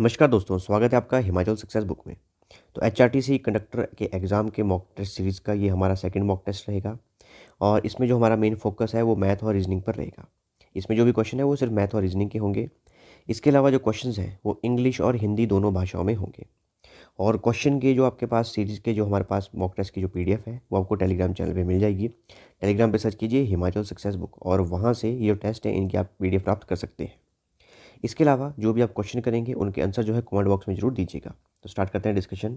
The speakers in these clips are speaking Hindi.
नमस्कार दोस्तों, स्वागत है आपका हिमाचल सक्सेस बुक में। तो एचआरटीसी कंडक्टर के एग्ज़ाम के मॉक टेस्ट सीरीज़ का ये हमारा सेकंड मॉक टेस्ट रहेगा और इसमें जो हमारा मेन फोकस है वो मैथ और रीजनिंग पर रहेगा। इसमें जो भी क्वेश्चन है वो सिर्फ मैथ और रीजनिंग के होंगे। इसके अलावा जो क्वेश्चंस हैं वो इंग्लिश और हिंदी दोनों भाषाओं में होंगे। और क्वेश्चन के जो आपके पास सीरीज़ के जो हमारे पास मॉक टेस्ट की जो पीडीएफ है वो आपको टेलीग्राम चैनल पर मिल जाएगी। टेलीग्राम पर सर्च कीजिए हिमाचल सक्सेस बुक और वहाँ से ये जो टेस्ट है इनकी आप पीडीएफ प्राप्त कर सकते हैं। इसके अलावा जो भी आप क्वेश्चन करेंगे उनके आंसर जो है कमेंट बॉक्स में जरूर दीजिएगा। तो स्टार्ट करते हैं डिस्कशन।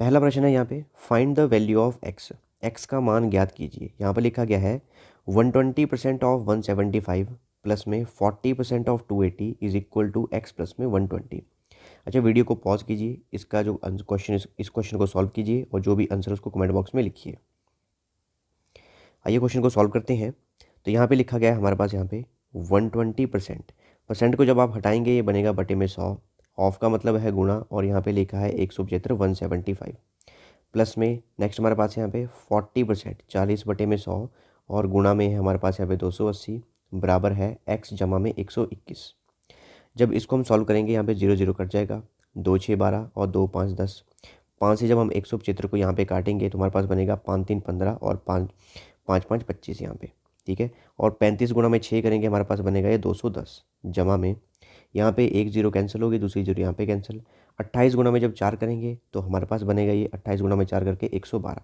पहला प्रश्न है यहाँ पे, find the value of x. X का मान ज्ञात कीजिए। यहाँ पर लिखा गया है 120% ऑफ 175 प्लस में 40% of 280 is equal to x plus में 120। अच्छा, वीडियो को पॉज कीजिए, इसका जो क्वेश्चन इस क्वेश्चन को सॉल्व कीजिए और जो भी आंसर उसको कमेंट बॉक्स में लिखिए। आइए क्वेश्चन को सॉल्व करते हैं। तो यहाँ पे लिखा गया है हमारे पास यहाँ पे 120%। परसेंट को जब आप हटाएंगे ये बनेगा बटे में 100। ऑफ का मतलब है गुणा और यहाँ पे लिखा है 175 175 प्लस में नेक्स्ट हमारे पास यहाँ पे 40% 40 बटे में 100 और गुणा में है हमारे पास यहाँ पे 280 बराबर है x जमा में 121। जब इसको हम सॉल्व करेंगे यहाँ पे 0 0 कट जाएगा, 2 6 12 और 2 5 10। 5 से जब हम 175 को यहाँ पे काटेंगे तो हमारे पास बनेगा 5 3 15 और 5 5 5 25 यहाँ पे, ठीक है। और 35 गुणा में 6 करेंगे हमारे पास बनेगा ये 210 जमा में यहाँ पे 1 0 कैंसिल होगी, दूसरी 0 यहाँ पे कैंसिल। 28 गुणा में जब 4 करेंगे तो हमारे पास बनेगा ये 28 गुणा में 4 करके 112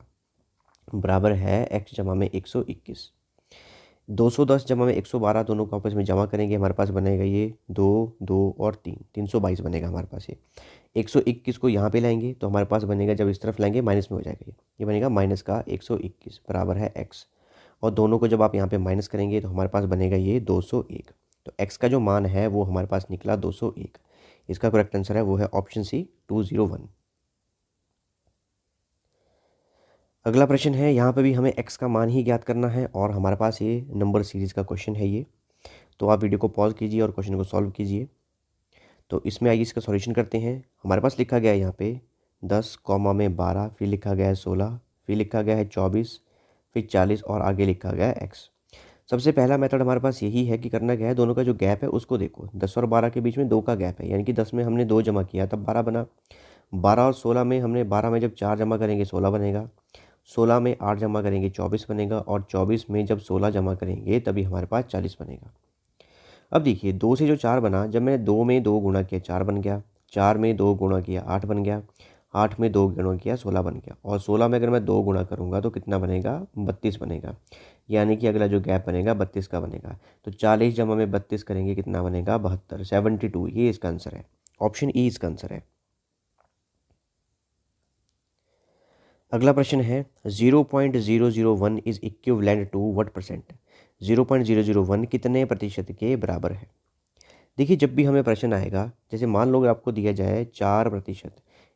बराबर है x जमा में 121। 210 जमा में 112 दोनों को आपस में जमा करेंगे हमारे पास बनेगा ये 2 2 और 3 322 बनेगा हमारे पास। ये 121 को यहाँ पे लाएंगे तो हमारे पास बनेगा, जब इस तरफ लाएंगे माइनस में हो जाएगा, ये बनेगा माइनस का 121 बराबर है x। और दोनों को जब आप यहाँ पे माइनस करेंगे तो हमारे पास बनेगा ये 201। तो x का जो मान है वो हमारे पास निकला 201। इसका करेक्ट आंसर है वो है ऑप्शन सी 201। अगला प्रश्न है, यहाँ पे भी हमें x का मान ही ज्ञात करना है और हमारे पास ये नंबर सीरीज़ का क्वेश्चन है ये। तो आप वीडियो को पॉज कीजिए और क्वेश्चन को सॉल्व कीजिए। तो इसमें आइए इसका सॉल्यूशन करते हैं। हमारे पास लिखा गया है यहाँ पे 10 कॉमा में 12, फिर लिखा गया है 16, फिर लिखा गया है 24, फिर 40 और आगे लिखा गया है x। सबसे पहला मेथड हमारे पास यही है कि करना क्या है, दोनों का जो गैप है उसको देखो। 10 और 12 के बीच में 2 का गैप है, यानी कि 10 में हमने 2 जमा किया तब 12 बना। 12 और 16 में हमने 12 में जब 4 जमा करेंगे 16 बनेगा। 16 में 8 जमा करेंगे 24 बनेगा और 24 में जब 16 जमा करेंगे तभी हमारे पास 40 बनेगा। अब देखिए 2 से जो 4 बना, जब मैंने 2 में 2 गुणा किया 4 बन गया, 4 में 2 गुणा किया 8 बन गया, 8 में 2 गुणा किया 16 बन गया और 16 में अगर मैं 2 गुणा करूँगा तो कितना बनेगा, 32 बनेगा। यानी कि अगला जो गैप बनेगा 32 का बनेगा। तो 40 जमा में 32 करेंगे कितना बनेगा, 72 72। ये इसका आंसर है, ऑप्शन ई इसका आंसर है। अगला प्रश्न है 0.001 is equivalent to what percent. 0.001 कितने प्रतिशत के बराबर है। देखिए जब भी हमें प्रश्न आएगा, जैसे मान लो आपको दिया जाए 4%,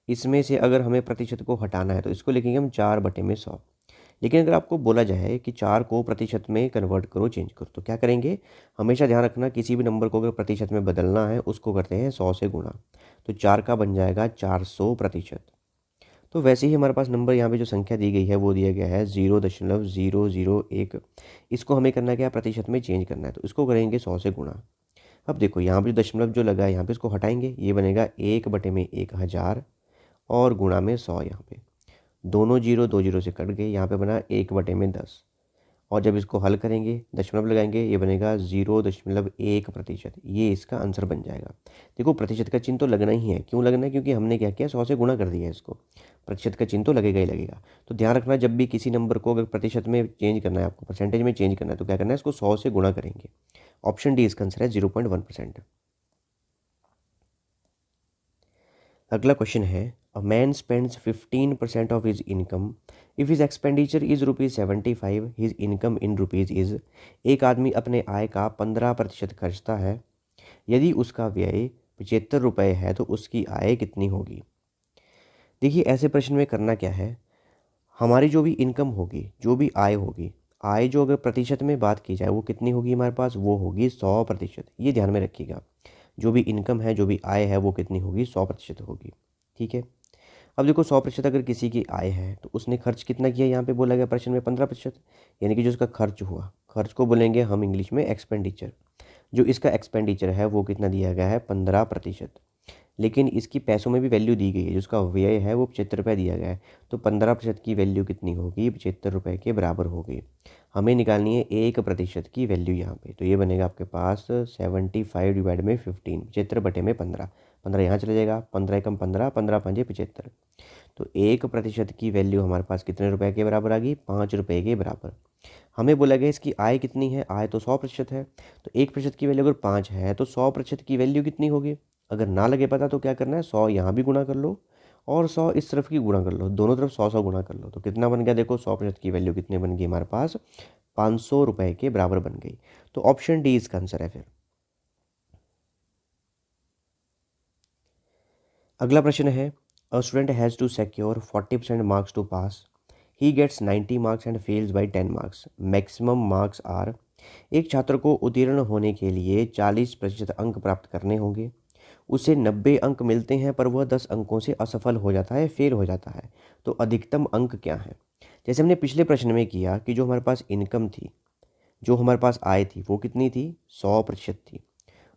इसमें से अगर हमें प्रतिशत को हटाना है तो इसको लिखेंगे हम 4 बटे में 100। लेकिन अगर आपको बोला जाए कि 4 को प्रतिशत में कन्वर्ट करो, चेंज करो, तो क्या करेंगे, हमेशा ध्यान रखना किसी भी नंबर को अगर प्रतिशत में बदलना है उसको करते हैं 100 से गुणा। तो 4 का बन जाएगा 400%। तो वैसे ही हमारे पास नंबर यहाँ पे जो संख्या दी गई है वो दिया गया है 0.001। इसको हमें करना क्या है, प्रतिशत में चेंज करना है, तो इसको करेंगे 100 से गुणा। अब देखो यहाँ पे जो दशमलव जो लगा है यहाँ पे इसको हटाएंगे, ये बनेगा 1 बटे में 1000 और गुणा में 100। यहाँ पे दोनों जीरो 2 जीरो से कट गए, यहाँ पे बना 1 बटे में 10 और जब इसको हल करेंगे दशमलव लगाएंगे ये बनेगा 0.1%। ये इसका आंसर बन जाएगा। देखो प्रतिशत का चिन्ह तो लगना ही है, क्यों लगना है, क्योंकि हमने क्या किया 100 से गुणा कर दिया है इसको। प्रतिशत का चिन्ह तो लगेगा ही लगेगा। तो ध्यान रखना जब भी किसी नंबर को अगर प्रतिशत में चेंज करना है, आपको परसेंटेज में चेंज करना है, तो क्या करना है, इसको 100 से गुणा करेंगे। ऑप्शन डी इसका आंसर है 0.1%। अगला क्वेश्चन है, a man spends 15% of his income if his expenditure is ₹75, his income in rupees is. एक आदमी अपने आय का 15% खर्चता है, यदि उसका व्यय ₹75 है तो उसकी आय कितनी होगी। देखिए ऐसे प्रश्न में करना क्या है, हमारी जो भी इनकम होगी, जो भी आय होगी, आय जो अगर प्रतिशत में बात की जाए वो कितनी होगी हमारे पास, वो होगी 100%। ये ध्यान में रखिएगा, जो भी इनकम है, जो भी आय है वो कितनी होगी, 100% होगी, ठीक है। अब देखो 100% अगर किसी की आय है तो उसने खर्च कितना किया, यहाँ पे बोला गया प्रश्न में 15%, यानी कि जो उसका खर्च हुआ, खर्च को बोलेंगे हम इंग्लिश में एक्सपेंडिचर। जो इसका एक्सपेंडिचर है वो कितना दिया गया है 15%। लेकिन इसकी पैसों में भी वैल्यू दी गई है, जिसका व्यय है वो 75 दिया गया है। तो 15% की वैल्यू कितनी होगी, 75 रुपये के बराबर होगी। हमें निकालनी है 1% की वैल्यू यहाँ पे। तो ये बनेगा आपके पास 75 डिवाइड में 15, 75 बटे में 15, 15 यहाँ चले जाएगा, 15 एकम 15, 15 पंजे 75। तो 1% की वैल्यू हमारे पास कितने रुपए के बराबर आ गई, 5 रुपये के बराबर। हमें बोला गया इसकी आय कितनी है, आय तो 100% है। तो 1% की वैल्यू अगर 5 है तो 100% की वैल्यू कितनी होगी। अगर ना लगे पता तो क्या करना है, 100 यहाँ भी गुणा कर लो और 100 इस तरफ की गुणा कर लो, दोनों तरफ 100 गुणा कर लो। तो कितना बन गया, देखो 100% की वैल्यू कितने बन गई हमारे पास, 500 रुपये के बराबर बन गई। तो ऑप्शन डी इसका आंसर है फिर। अगला प्रश्न है, a student has to secure 40% marks to pass, he gets 90 marks and fails by 10 marks, maximum marks are. एक छात्र को उत्तीर्ण होने के लिए 40% अंक प्राप्त करने होंगे, उसे 90 अंक मिलते हैं पर वह 10 अंकों से असफल हो जाता है, फेल हो जाता है। तो अधिकतम अंक क्या है। जैसे हमने पिछले प्रश्न में किया कि जो हमारे पास इनकम थी, जो हमारे पास आय थी वो कितनी थी, 100% थी।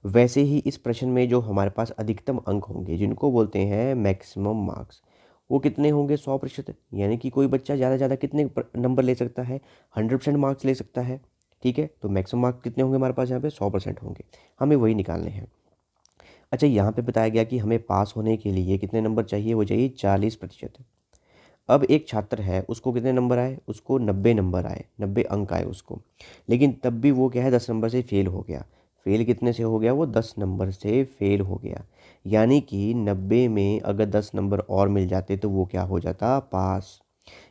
वैसे ही इस प्रश्न में जो हमारे पास अधिकतम अंक होंगे, जिनको बोलते हैं मैक्सिमम मार्क्स, वो कितने होंगे, 100%। यानी कि कोई बच्चा ज़्यादा से ज़्यादा कितने नंबर ले सकता है, 100% मार्क्स ले सकता है। ठीक है, तो मैक्सिमम मार्क्स कितने होंगे हमारे पास यहाँ पे, 100% होंगे। हमें वही निकालने हैं। अच्छा, यहाँ पे बताया गया कि हमें पास होने के लिए कितने नंबर चाहिए, वो चाहिए 40%। अब एक छात्र है, उसको कितने नंबर आए, उसको 90 नंबर आए, 90 अंक आए उसको। लेकिन तब भी वो क्या है, 10 नंबर से फेल हो गया। फेल कितने से हो गया, वो 10 नंबर से फेल हो गया। यानी कि 90 में अगर 10 नंबर और मिल जाते तो वो क्या हो जाता, पास।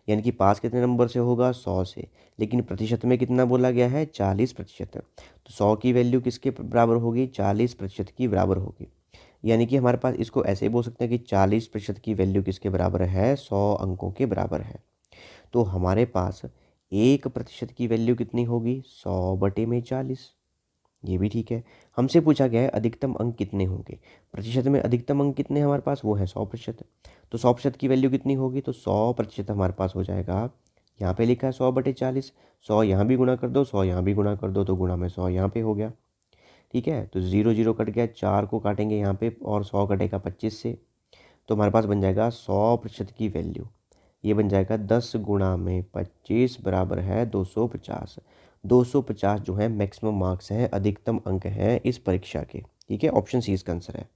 यानी कि पास कितने नंबर से होगा, 100 से। लेकिन प्रतिशत में कितना बोला गया है, 40%। तो 100 की वैल्यू किसके बराबर होगी, 40% की बराबर होगी। यानी कि हमारे पास इसको ऐसे ही बोल सकते हैं कि 40% की वैल्यू किसके बराबर है, 100 अंकों के बराबर है। तो हमारे पास 1% की वैल्यू कितनी होगी, 100 बटे में 40। ये भी ठीक है। हमसे पूछा गया है अधिकतम अंक कितने होंगे। प्रतिशत में अधिकतम अंक कितने हैं हमारे पास, वो है 100%। तो 100% की वैल्यू कितनी होगी, तो 100% हमारे पास हो जाएगा, यहाँ पे लिखा है 100 बटे 40। 100 यहाँ भी गुणा कर दो, 100 यहाँ भी गुणा कर दो, तो गुणा में 100 यहाँ पे हो गया। ठीक है, तो 0 0 कट गया, 4 को काटेंगे यहाँ पे और 100 कटेगा 25 से। तो हमारे पास बन जाएगा 100% की वैल्यू, ये बन जाएगा 10 गुणा में 25 बराबर है 250। 250 जो है मैक्सिमम मार्क्स हैं, अधिकतम अंक हैं इस परीक्षा के। ठीक है, ऑप्शन सी इसका आंसर है।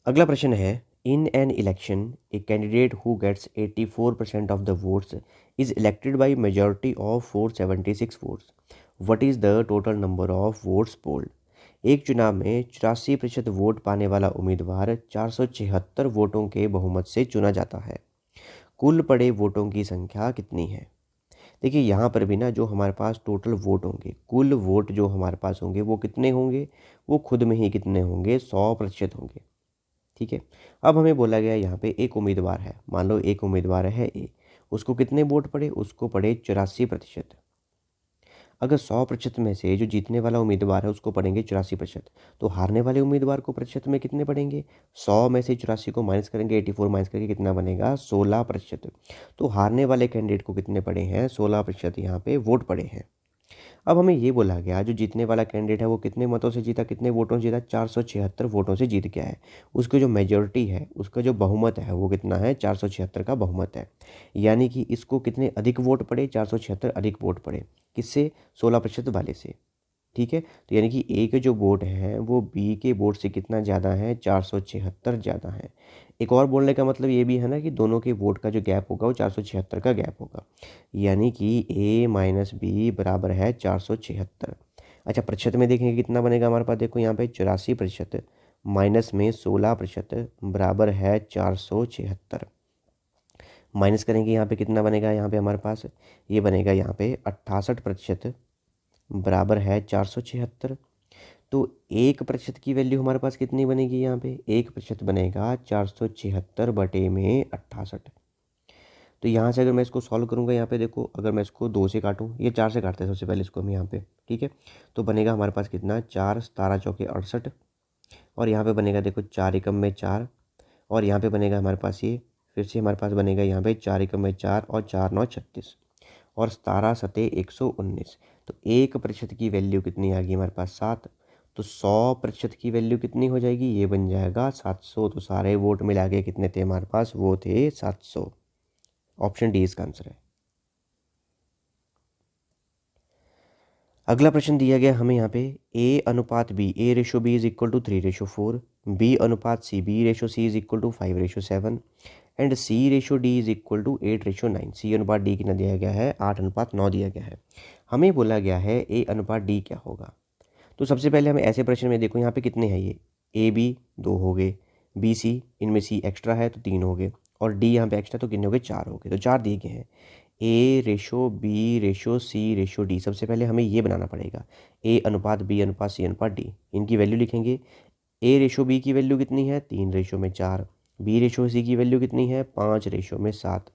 अगला प्रश्न है, in an election a candidate who gets 84% of the votes is elected by majority of 476 votes, what is the total number of votes polled. एक चुनाव में 84% वोट पाने वाला उम्मीदवार 476 वोटों के बहुमत से चुना जाता है। कुल पड़े वोटों की संख्या कितनी है। देखिए यहाँ पर भी ना, जो हमारे पास टोटल वोट होंगे, कुल वोट जो हमारे पास होंगे वो कितने होंगे, वो खुद में ही कितने होंगे, 100% होंगे। ठीक है, अब हमें बोला गया यहाँ पे एक उम्मीदवार है, मान लो एक उम्मीदवार है ए, उसको कितने वोट पड़े, उसको पड़े 84%। अगर 100% में से जो जीतने वाला उम्मीदवार है उसको पड़ेंगे 84%, तो हारने वाले उम्मीदवार को प्रतिशत में कितने पड़ेंगे, 100 में से 84 को माइनस करेंगे, 84 माइनस करके कितना बनेगा, 16%। तो हारने वाले कैंडिडेट को कितने पड़े हैं, 16% यहाँ पे वोट पड़े हैं। अब हमें ये बोला गया जो जीतने वाला कैंडिडेट है वो कितने मतों से जीता, कितने वोटों से जीता, 476 वोटों से जीत गया है। उसकी जो मेजॉरिटी है, उसका जो बहुमत है वो कितना है, 476 का बहुमत है। यानी कि इसको कितने अधिक वोट पड़े, 476 अधिक वोट पड़े, किससे, 16% वाले से। ठीक है, तो यानी कि ए के जो वोट हैं वो बी के वोट से कितना ज़्यादा है, 476 ज़्यादा है। एक और बोलने का मतलब ये भी है ना कि दोनों के वोट का जो गैप होगा वो 476 का गैप होगा। यानी कि ए माइनस बी बराबर है 476। अच्छा, प्रतिशत में देखेंगे कितना बनेगा हमारे पास, देखो यहाँ पे 84% माइनस में 16% बराबर है 476। माइनस करेंगे यहाँ पे कितना बनेगा, यहाँ पे हमारे पास ये बनेगा यहाँ पे 68% बराबर है 476। तो 1% की वैल्यू हमारे पास कितनी बनेगी, यहाँ पे 1% बनेगा 476 बटे में 68। तो यहाँ से अगर मैं इसको सॉल्व करूँगा, यहाँ पे देखो अगर मैं इसको 2 से काटूँ, ये 4 से काटते हैं सबसे पहले इसको हम यहाँ पे। ठीक है, तो बनेगा हमारे पास कितना, 4 17 चौके 68, और यहाँ पे बनेगा देखो 4 एकम में 4, और यहाँ पे बनेगा हमारे पास ये, फिर से हमारे पास बनेगा यहाँ पे 4 एकम में 4 और 4 9 36। और 17 सते 119। तो 1% की वैल्यू कितनी आ गई हमारे पास 7। तो 100% की वैल्यू कितनी हो जाएगी, ये बन जाएगा 700। तो सारे वोट मिला के कितने थे हमारे पास, वो थे 700। ऑप्शन डी इसका आंसर है। अगला प्रश्न दिया गया हमें यहाँ पे ए अनुपात B, A/B is equal to 3/4, B अनुपात C, B/C is equal to 5/7 and C/D is equal to 8/9। C अनुपात डी कितना दिया गया है, 8:9 दिया गया है। हमें बोला गया है ए अनुपात डी क्या होगा। तो सबसे पहले हमें ऐसे प्रश्न में देखो यहाँ पे कितने हैं, ये AB 2 हो गए, BC इनमें C एक्स्ट्रा है तो 3 हो गए, और D यहाँ पे एक्स्ट्रा तो कितने हो गए, 4 हो गए। तो 4 दिए गए हैं। A/B/C/D। सबसे पहले हमें ये बनाना पड़ेगा, A अनुपात B अनुपात C अनुपात D। इनकी वैल्यू लिखेंगे। A/B की वैल्यू कितनी है, 3/4। B/C की वैल्यू कितनी है, 5/7।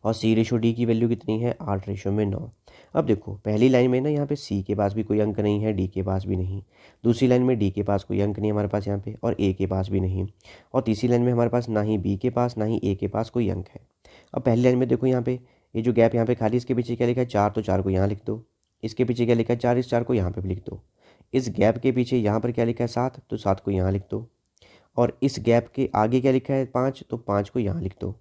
और C/D की वैल्यू कितनी है, 8/9। अब देखो पहली लाइन में ना यहाँ पे C के पास भी कोई अंक नहीं है, D के पास भी नहीं। दूसरी लाइन में D के पास कोई अंक नहीं है हमारे पास यहाँ पे, और A के पास भी नहीं। और तीसरी लाइन में हमारे पास ना ही B के पास ना ही A के पास कोई अंक है। अब पहली लाइन में देखो यहाँ पे ये जो गैप यहाँ पे खाली, इसके पीछे क्या लिखा है, 4, तो 4 को यहाँ लिख दो। इसके पीछे क्या लिखा है, 4, इस 4 को यहाँ पे भी लिख दो। इस गैप के पीछे यहाँ पर क्या लिखा है, 7, तो 7 को यहाँ लिख दो। और इस गैप के आगे क्या लिखा है, 5, तो 5 को यहाँ लिख दो।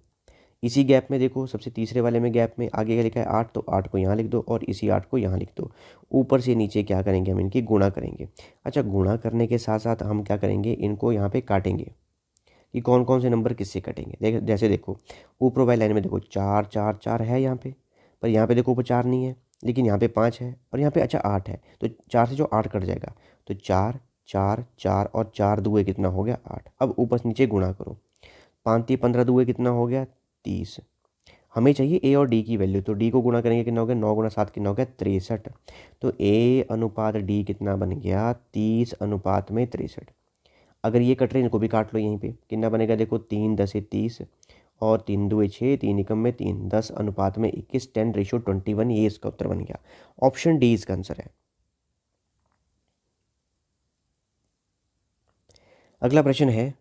इसी गैप में देखो सबसे तीसरे वाले में गैप में आगे क्या लिखा है, 8, तो 8 को यहाँ लिख दो और इसी 8 को यहाँ लिख दो। ऊपर से नीचे क्या करेंगे, हम इनकी गुणा करेंगे। अच्छा, गुणा करने के साथ साथ हम क्या करेंगे, इनको यहाँ पे काटेंगे कि कौन कौन से नंबर किससे कटेंगे। जैसे देखो ऊपर वाली लाइन में देखो 4 4 4 है यहाँ पे, पर यहाँ पे देखो ऊपर 4 नहीं है, लेकिन यहाँ पे 5 है, और यहाँ पे अच्छा 8 है। तो 4 से जो 8 कट जाएगा, तो 4 4 4 और 4 दुए कितना हो गया, 8। अब ऊपर से नीचे गुणा करो, 5 3 15 दुए कितना हो गया, 30। हमें चाहिए ए और डी की वैल्यू, तो डी को गुणा करेंगे कितना हो गया, 9 × 7 कितना हो गया, 63। तो ए अनुपात डी कितना बन गया, 30:63। अगर ये कट रहे हैं इनको भी काट लो, यहीं पे कितना बनेगा देखो, 3 10 30 और 3 2 6, 3 एकम में 3, 10:21, 10/21। ये इसका उत्तर बन गया। ऑप्शन डी इसका आंसर है। अगला प्रश्न है,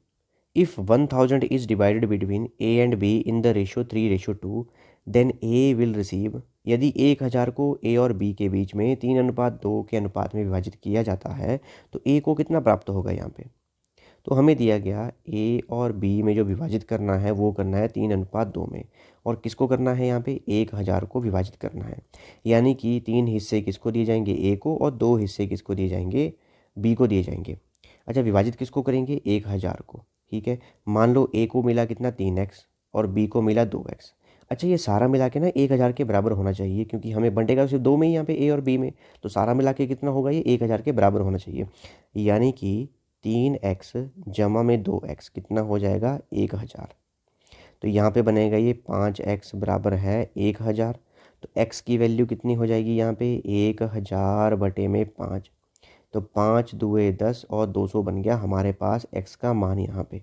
if 1000 is divided between A and B in the ratio 3/2, then A will receive. यदि 1000 को ए और बी के बीच में 3:2 के अनुपात में विभाजित किया जाता है तो ए को कितना प्राप्त होगा यहाँ पे। तो हमें दिया गया ए और बी में जो विभाजित करना है वो करना है 3:2 में, और किसको करना है यहाँ पे, 1000 को विभाजित करना है। यानी कि 3 हिस्से किसको दिए जाएंगे, ए को, और 2 हिस्से किसको दिए जाएंगे, बी को दिए जाएंगे। अच्छा, विभाजित किसको करेंगे, 1000 को। ठीक है, मान लो ए को मिला कितना, 3x, और बी को मिला 2x। अच्छा, ये सारा मिला के ना 1000 के बराबर होना चाहिए, क्योंकि हमें बंटेगा सिर्फ 2 में ही यहाँ पे, ए और बी में। तो सारा मिला के कितना होगा, ये 1000 के बराबर होना चाहिए। यानी कि 3x जमा में 2x कितना हो जाएगा, 1000। तो यहाँ पे बनेगा ये 5x बराबर है 1000। तो x की वैल्यू कितनी हो जाएगी यहाँ पे, 1000/5। तो 5 दुए 10 और 200 बन गया हमारे पास x का मान। यहाँ पे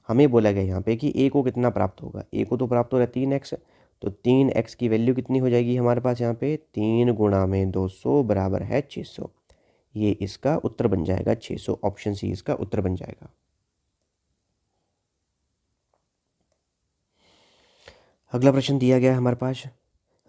हमें बोला गया यहाँ पे कि a को कितना प्राप्त होगा, a को तो प्राप्त हो रहा है 3x। तो 3x की वैल्यू कितनी हो जाएगी हमारे पास यहाँ पे, 3 × 200 बराबर है 600। ये इसका उत्तर बन जाएगा 600। ऑप्शन सी इसका उत्तर बन जाएगा। अगला प्रश्न दिया गया है हमारे पास,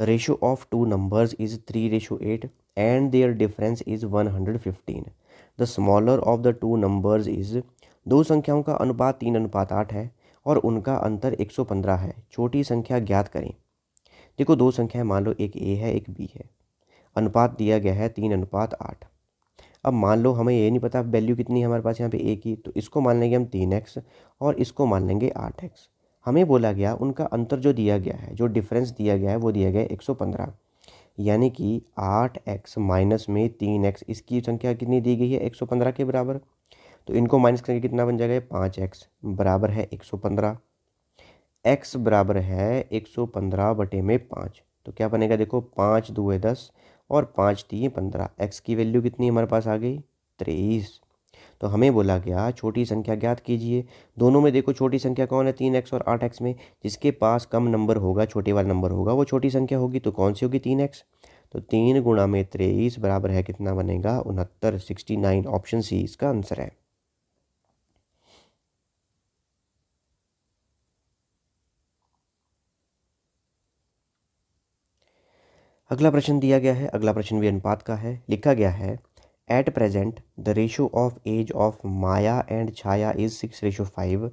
ratio of two numbers is 3/8 and their difference is 115। The smaller of the two numbers is. दो संख्याओं का अनुपात 3:8 है और उनका अंतर 115 है। छोटी संख्या ज्ञात करें। देखो दो संख्याएं, मान लो एक ए है एक बी है, अनुपात दिया गया है 3:8। अब मान लो हमें ये नहीं पता वैल्यू कितनी है हमारे पास यहाँ पे ए की, तो इसको मान लेंगे हम 3x और इसको मान लेंगे 8x। हमें बोला गया उनका अंतर जो दिया गया है, जो डिफरेंस दिया गया है वो दिया गया है 115। यानी कि 8x माइनस में 3x, इसकी संख्या कितनी दी गई है, 115 के बराबर। तो इनको माइनस करके कितना बन जाएगा, 5x बराबर है 115। x बराबर है 115/5। तो क्या बनेगा देखो, 5 दुए 10 और 5 3 15। x की वैल्यू कितनी हमारे पास आ गई, 23। तो हमें बोला गया छोटी संख्या ज्ञात कीजिए। दोनों में देखो छोटी संख्या कौन है, 3x और 8x में जिसके पास कम नंबर होगा, छोटे वाला नंबर होगा, वो छोटी संख्या होगी। तो कौन सी होगी, 3x। तो 3 × 23 बराबर है कितना बनेगा, 69, 69। ऑप्शन सी इसका आंसर है। अगला प्रश्न दिया गया है, अगला प्रश्न भी अनुपात का है। लिखा गया है at present the ratio of age of Maya and Chhaya is 6:5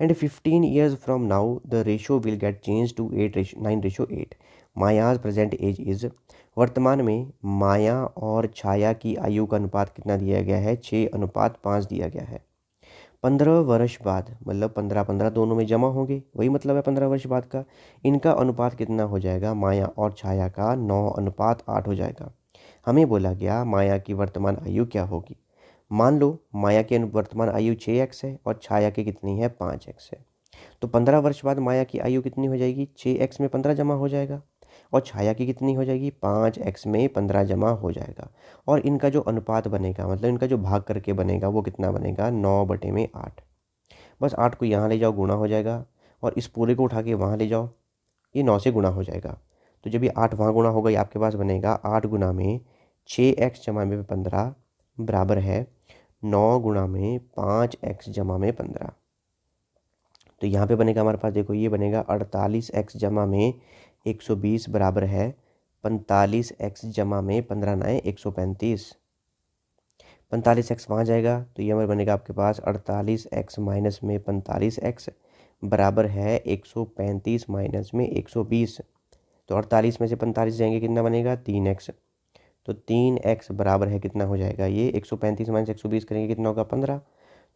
and 15 years from now the ratio will get change to 9:8। Maya's present age is, वर्तमान में माया और छाया की आयु का अनुपात कितना दिया गया है? 6:5 दिया गया है। 15 वर्ष बाद, मतलब 15-15 दोनों में जमा होंगे, वही मतलब है 15 वर्ष बाद का। इनका अनुपात कितना हो जाएगा? माया और छाया का 9:8 हो जाएगा। हमें बोला गया माया की वर्तमान आयु क्या होगी। मान लो माया की वर्तमान आयु 6x है और छाया की कितनी है? 5x है। तो 15 वर्ष बाद माया की आयु कितनी हो जाएगी? 6x में 15 जमा हो जाएगा और छाया की कितनी हो जाएगी? 5x में 15 जमा हो जाएगा। और इनका जो अनुपात बनेगा, मतलब इनका जो भाग करके बनेगा, वो कितना बनेगा? 9/8। बस 8 को यहाँ ले जाओ, गुणा हो जाएगा, और इस पूरे को उठा के वहाँ ले जाओ, ये 9 से गुणा हो जाएगा। तो जब ये 8 वहाँ गुणा होगा, ये आपके पास बनेगा 8 गुना में 6x जमा में 15 बराबर है 9 गुना में 5x जमा में 15। तो यहाँ पे बनेगा हमारे पास, देखो ये बनेगा 48x जमा में 120 बराबर है 45x जमा में 15 9 135। 45x वहाँ जाएगा तो ये हमारे बनेगा आपके पास 48x माइनस में 45x बराबर है 135 माइनस में 120। तो 48 में से 45 जाएंगे, कितना बनेगा? 3x। तो 3x बराबर है, कितना हो जाएगा ये? 135 माइनस 120 करेंगे, कितना होगा? 15।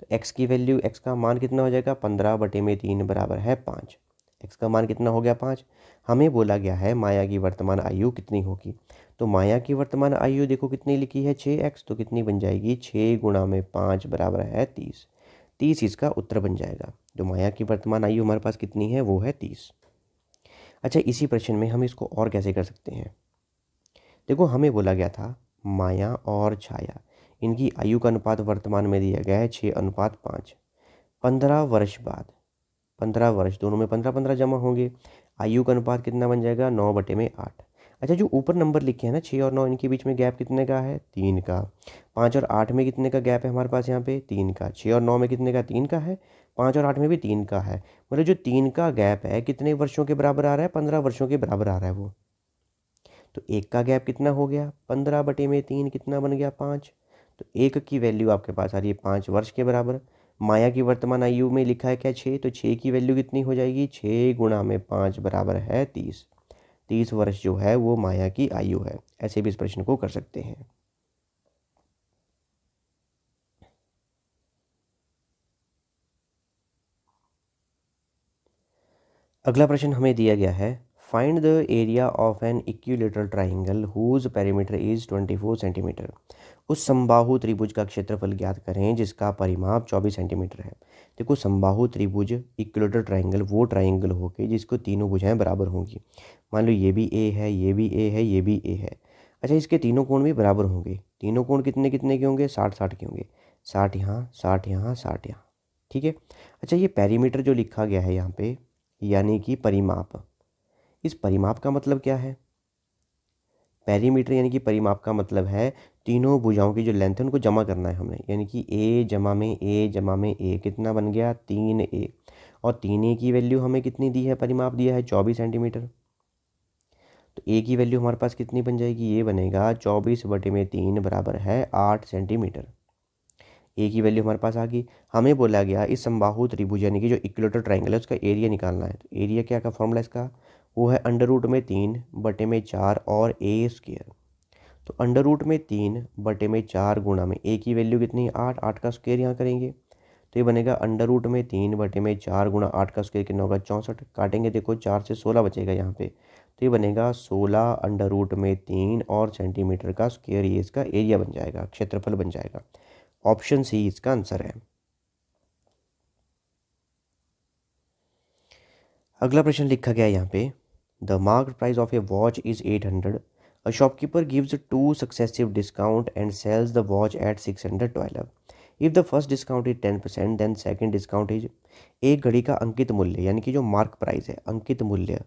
तो x की वैल्यू, x का मान कितना हो जाएगा? 15/3 बराबर है 5। x का मान कितना हो गया? 5। हमें बोला गया है माया की वर्तमान आयु कितनी होगी। तो माया की वर्तमान आयु देखो कितनी लिखी है? 6x, तो कितनी बन जाएगी? 6 गुणा में 5 बराबर है 30। 30 इसका उत्तर बन जाएगा। जो माया की वर्तमान आयु हमारे पास कितनी है? वो है 30। अच्छा, इसी प्रश्न में हम इसको और कैसे कर सकते हैं? देखो हमें बोला गया था माया और छाया, इनकी आयु का अनुपात वर्तमान में दिया गया है 6:5। 15 वर्ष बाद, 15 वर्ष दोनों में 15-15 जमा होंगे, आयु का अनुपात कितना बन जाएगा? 9/8। अच्छा, जो ऊपर नंबर लिखे हैं ना 6 और 9, इनके बीच में गैप कितने का है? 3 का। 5 और 8 में कितने का गैप है हमारे पास यहाँ पे? 3 का। 6 और 9 में कितने का? 3 का है। 5 और 8 में भी 3 का है। मतलब जो 3 का गैप है कितने वर्षों के बराबर आ रहा है? 15 वर्षों के बराबर आ रहा है वो। तो एक का गैप कितना हो गया? 15/3 कितना बन गया? 5। तो एक की वैल्यू आपके पास आ रही है 5 वर्ष के बराबर। माया की वर्तमान आयु में लिखा है क्या? 6। तो 6 की वैल्यू कितनी हो जाएगी? 6 गुणा में 5 बराबर है 30। 30 वर्ष जो है वो माया की आयु है। ऐसे भी इस प्रश्न को कर सकते हैं। अगला प्रश्न हमें दिया गया है find the area of an equilateral triangle whose perimeter is 24 centimetre. उस समबाहु त्रिभुज का क्षेत्रफल ज्ञात करें जिसका परिमाप 24 सेंटीमीटर है। देखो समबाहु त्रिभुज इक्विलेटरल ट्राइंगल वो ट्राइंगल होगी जिसको तीनों भुजाएं बराबर होंगी। मान लो ये भी ए है, ये भी ए है, ये भी ए है। अच्छा, इसके तीनों कोण भी बराबर होंगे। तीनों कोण कितने कितने के होंगे? 60-60 के होंगे। 60 यहाँ, 60 यहाँ, 60 यहाँ। ठीक है। अच्छा, ये पेरीमीटर जो लिखा गया है यहाँ पे, यानी कि परिमाप, इस परिमाप का मतलब क्या है? पेरीमीटर यानी कि परिमाप का मतलब है तीनों भुजाओं की जो लेंथ है उनको जमा करना है हमने, यानी कि ए जमा में ए जमा में ए कितना बन गया? 3a। और 3a की वैल्यू हमें कितनी दी है? परिमाप दिया है 24 सेंटीमीटर। तो a की वैल्यू हमारे पास कितनी बन जाएगी? ये बनेगा 24/3 बराबर है 8 सेंटीमीटर। ए की वैल्यू हमारे पास आ गई। हमें बोला गया इस समबाहु त्रिभुज यानी कि जो इक्विलेटरल ट्राइंगल है उसका एरिया निकालना है। तो एरिया क्या का फॉर्मूला इसका? वो है √3/4 और a²। तो √3/4 गुणा में ए की वैल्यू कितनी? 8। 8 का स्क्वायर यहाँ करेंगे तो ये बनेगा √3/4 गुणा 8 का स्क्वायर कितना होगा? 64। काटेंगे देखो 4 से 16 बचेगा यहाँ पे, तो ये बनेगा 16 √3 और सेंटीमीटर का स्क्वायर, ये इसका एरिया बन जाएगा, क्षेत्रफल बन जाएगा। ऑप्शन सी इसका आंसर है। अगला प्रश्न लिखा गया है यहाँ पे the mark price of a watch is 800। A shopkeeper gives 2 successive discount and sells the watch at 612। If the first discount is 10% then second discount is. एक घड़ी का अंकित मूल्य यानी कि जो मार्क प्राइस है, अंकित मूल्य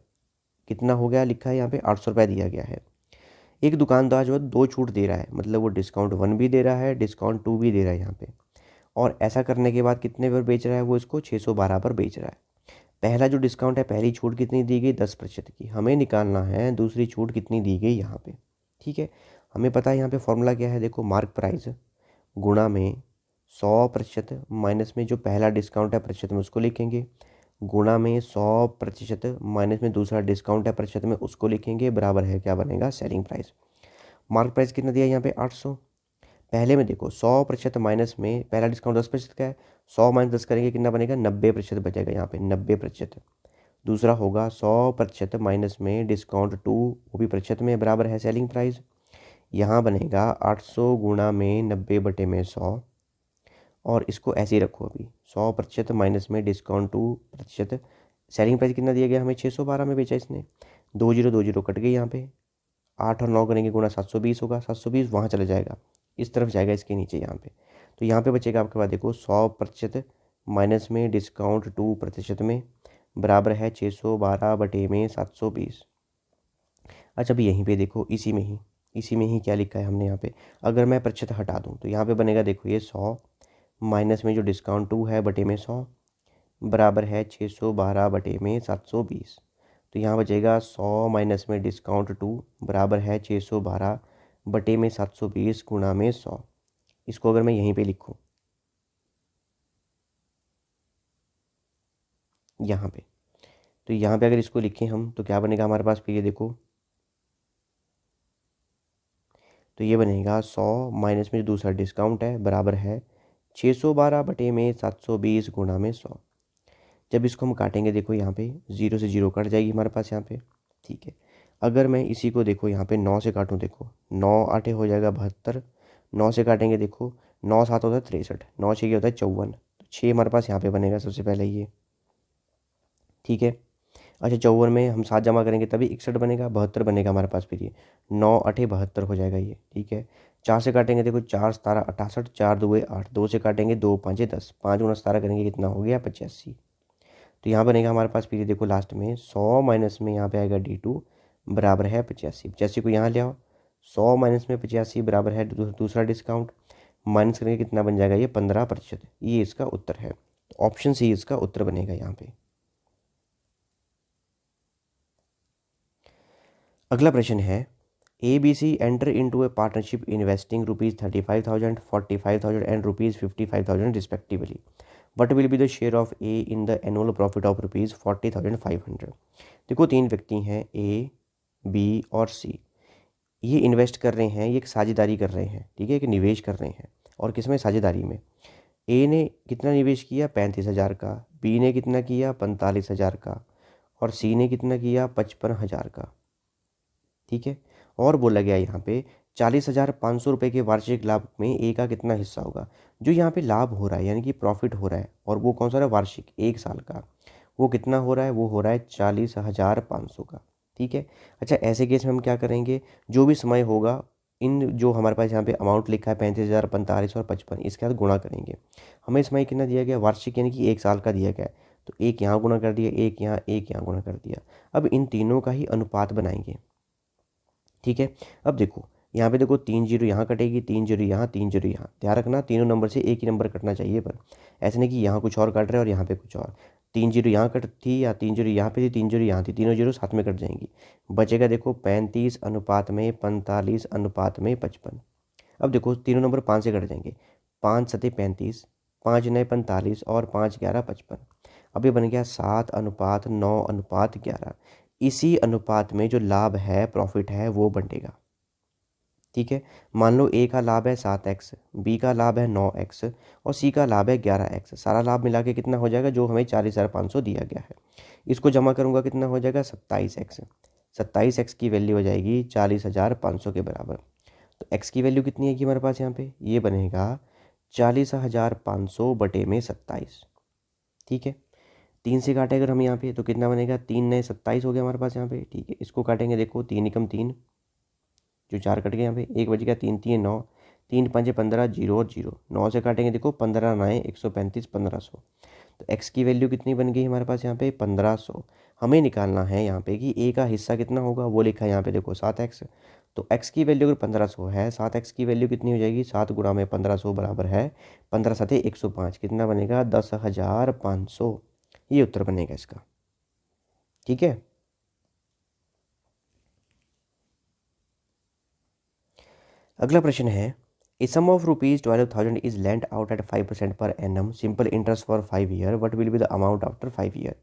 कितना हो गया? लिखा है यहाँ पे 800 रुपये दिया गया है। एक दुकानदार जो है 2 छूट दे रहा है, मतलब वो डिस्काउंट 1 भी दे रहा है, डिस्काउंट 2 भी दे रहा है यहाँ पे। और ऐसा करने के बाद कितने पर बेच रहा है वो? इसको 612 पर बेच रहा है। पहला जो डिस्काउंट है, पहली छूट कितनी दी गई, 10% की। हमें निकालना है दूसरी छूट कितनी दी गई यहाँ पे। ठीक है, हमें पता है यहाँ पे फॉर्मूला क्या है, देखो मार्क प्राइस गुणा में 100% माइनस में जो पहला डिस्काउंट है प्रतिशत में उसको लिखेंगे, गुणा में 100% माइनस में दूसरा डिस्काउंट है प्रतिशत में उसको लिखेंगे, बराबर है क्या बनेगा, सेलिंग प्राइस। मार्क प्राइस कितना दिया यहाँ पे 800। पहले में देखो 100% माइनस में पहला डिस्काउंट 10% का है, 100 माइनस 10 करेंगे कितना बनेगा, 90% बचेगा यहाँ पे, 90%। दूसरा होगा 100% माइनस में डिस्काउंट 2, वो भी प्रतिशत में, बराबर है सेलिंग प्राइस। यहाँ बनेगा 800 गुणा में 90/100, और इसको ऐसे ही रखो अभी, 100% माइनस में डिस्काउंट 2%। सेलिंग प्राइस कितना दिया गया हमें, 612 में बेचा इसने, 2 0 कट गई यहाँ पे, 8 और 9 करेंगे गुणा 720 होगा, 720 वहाँ चला जाएगा, इस तरफ जाएगा इसके नीचे यहाँ पे। तो यहाँ पे बचेगा आपके पास देखो 100% माइनस में डिस्काउंट 2% में, बराबर है 612/720। अच्छा अभी यहीं पे देखो, इसी में ही क्या लिखा है हमने यहाँ पे, अगर मैं प्रतिशत हटा दूँ तो यहाँ पे बनेगा देखो ये 100 माइनस में जो डिस्काउंट 2 है बटे में 100, बराबर है 612/720। तो यहाँ बचेगा 100 माइनस में डिस्काउंट 2 बराबर है 612/720 गुणा में 100। इसको अगर मैं यहीं पे लिखूँ यहाँ पे, तो यहाँ पे अगर इसको लिखें हम तो क्या बनेगा हमारे पास, फिर ये देखो, तो ये बनेगा 100 माइनस में जो दूसरा डिस्काउंट है बराबर है 612/720 गुणा में 100। जब इसको हम काटेंगे देखो यहाँ पे 0 से 0 कट जाएगी हमारे पास यहाँ पे। ठीक है, अगर मैं इसी को देखो यहाँ पे 9 से काटूँ, देखो 9 8 हो जाएगा 72, 9 से काटेंगे देखो 9 7 होता है 63, 9 6 होता है 54, तो 6 हमारे पास यहाँ पे बनेगा सबसे पहले ये। ठीक है, अच्छा 54 में हम 7 जमा करेंगे तभी 61 बनेगा, 72 बनेगा हमारे पास, फिर ये 9 8 72 हो जाएगा ये। ठीक है, 4 से काटेंगे देखो 4 17 68, 4 2 8, 2 से काटेंगे 2 5 10, 5 गुना 17 करेंगे कितना हो गया 85। तो यहाँ बनेगा हमारे पास फिर ये देखो लास्ट में 100 माइनस में यहाँ पे आएगा D2 बराबर है 85, 85 को यहाँ ले आओ, 100 माइनस में 85 बराबर है दूसरा डिस्काउंट, माइनस करेंगे कितना बन जाएगा ये 15%। ये इसका उत्तर है, ऑप्शन सी इसका उत्तर बनेगा यहाँ पे। अगला प्रश्न है, ABC enter into A partnership investing ₹35,000, 45,000 and ₹55,000 respectively, what will be the share of A in the annual profit of ₹40,500। देखो तीन व्यक्ति हैं ए बी और सी, ये इन्वेस्ट कर रहे हैं, ये एक साझेदारी कर रहे हैं। ठीक है, एक निवेश कर रहे हैं, और किसमें, साझेदारी में। ए ने कितना निवेश किया 35,000 का, बी ने कितना किया 45,000 का, और सी ने कितना किया 55,000 का। ठीक है, और बोला गया यहाँ पे 40,500 रुपये के वार्षिक लाभ में ए का कितना हिस्सा होगा। जो यहाँ पे लाभ हो रहा है यानी कि प्रॉफिट हो रहा है, और वो कौन सा रहा है, वार्षिक 1 साल का, वो कितना हो रहा है, वो हो रहा है 40,500 का। ठीक है, अच्छा ऐसे केस में हम क्या करेंगे, जो भी समय होगा इन जो हमारे पास यहाँ पे अमाउंट लिखा है 35,000, 45 और 55, इसके साथ गुणा करेंगे। हमें समय कितना दिया गया, वार्षिक यानी कि 1 साल का दिया गया है, तो एक यहाँ गुणा कर दिया, एक यहाँ गुणा कर दिया। अब इन तीनों का ही अनुपात बनाएंगे। ठीक है, अब देखो यहाँ पे देखो 3 0 यहाँ कटेगी, 3 0 यहाँ, 3 0 यहाँ, ध्यान रखना तीनों नंबर से एक ही नंबर कटना चाहिए, पर ऐसे नहीं कि यहाँ कुछ और कट रहा है और यहाँ पे कुछ और। 3 0 यहाँ कट थी, या 3 0 यहाँ पे थी, 3 0 यहाँ थी, तीनों 0 साथ में कट जाएंगी। बचेगा देखो 35 अनुपात में 45 अनुपात में 55। अब देखो तीनों नंबर 5 से कट जाएंगे, 5 7 35, 5 9 45 और 5 11 55। अब ये बन गया 7 अनुपात 9 अनुपात 11। इसी अनुपात में जो लाभ है, प्रॉफिट है, वो बंटेगा। ठीक है, मान लो ए का लाभ है 7x, बी का लाभ है 9x और सी का लाभ है 11x। सारा लाभ मिला के कितना हो जाएगा, जो हमें 40,500 दिया गया है, इसको जमा करूँगा कितना हो जाएगा 27x। 27x की वैल्यू हो जाएगी 40,500 के बराबर। तो x की वैल्यू कितनी है कि हमारे पास यहाँ पे, ये बनेगा 40,500 बटे में 27। ठीक है, 3 से काटे अगर हम यहाँ पे तो कितना बनेगा, 3 9 27 हो गया हमारे पास यहाँ पे। ठीक है, इसको काटेंगे देखो 3 एकम 3, जो 4 कट गए यहाँ पे, एक बच गया, 3 3 9, 3 5 15, 0 और 0, 9 से काटेंगे देखो 15 9 135, 1500। तो x की वैल्यू कितनी बन गई हमारे पास यहाँ पे 1500। हमें निकालना है यहाँ पे कि a का हिस्सा कितना होगा, वो लिखा है यहाँ पे देखो 7x। तो x की वैल्यू अगर 1500 है, 7x की वैल्यू कितनी हो जाएगी, 7 गुणा में 1500 बराबर है 15 7 105, कितना बनेगा 10,500। ये उत्तर बनेगा इसका। ठीक है। अगला प्रश्न है, a sum of ₹12,000 is lent out at 5% per annum simple interest for 5 year, what will be the amount after 5 year.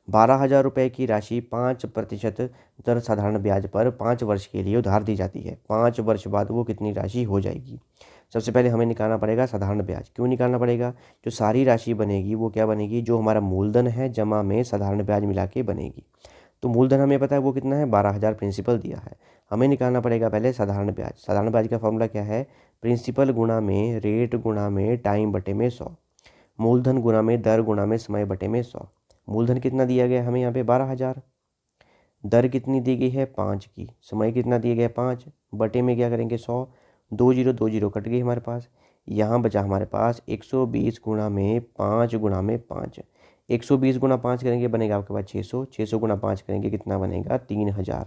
12,000 रुपये की राशि 5% दर साधारण ब्याज पर 5 वर्ष के लिए उधार दी जाती है। 5 वर्ष बाद वो कितनी राशि हो जाएगी। सबसे पहले हमें निकालना पड़ेगा साधारण ब्याज। क्यों निकालना पड़ेगा, जो सारी राशि बनेगी वो क्या बनेगी, जो हमारा मूलधन है जमा में साधारण ब्याज मिला के बनेगी। तो मूलधन हमें पता है वो कितना है, 12,000 प्रिंसिपल दिया है। हमें निकालना पड़ेगा पहले साधारण ब्याज। साधारण ब्याज का फॉर्मूला क्या है, प्रिंसिपल गुणा में रेट गुणा में टाइम बटे में 100, मूलधन गुणा में दर गुणा में समय बटे में 100। मूलधन कितना दिया गया हमें यहाँ पे 12,000, दर कितनी दी गई है 5 की, समय कितना दिया गया 5, बटे में क्या करेंगे 100, 2 कट गई हमारे पास। यहाँ बचा हमारे पास 120 गुणा में 5 गुणा में 5। 120 गुणा 5 करेंगे बनेगा आपके पास 600, 600 गुणा 5 करेंगे कितना बनेगा 3,000।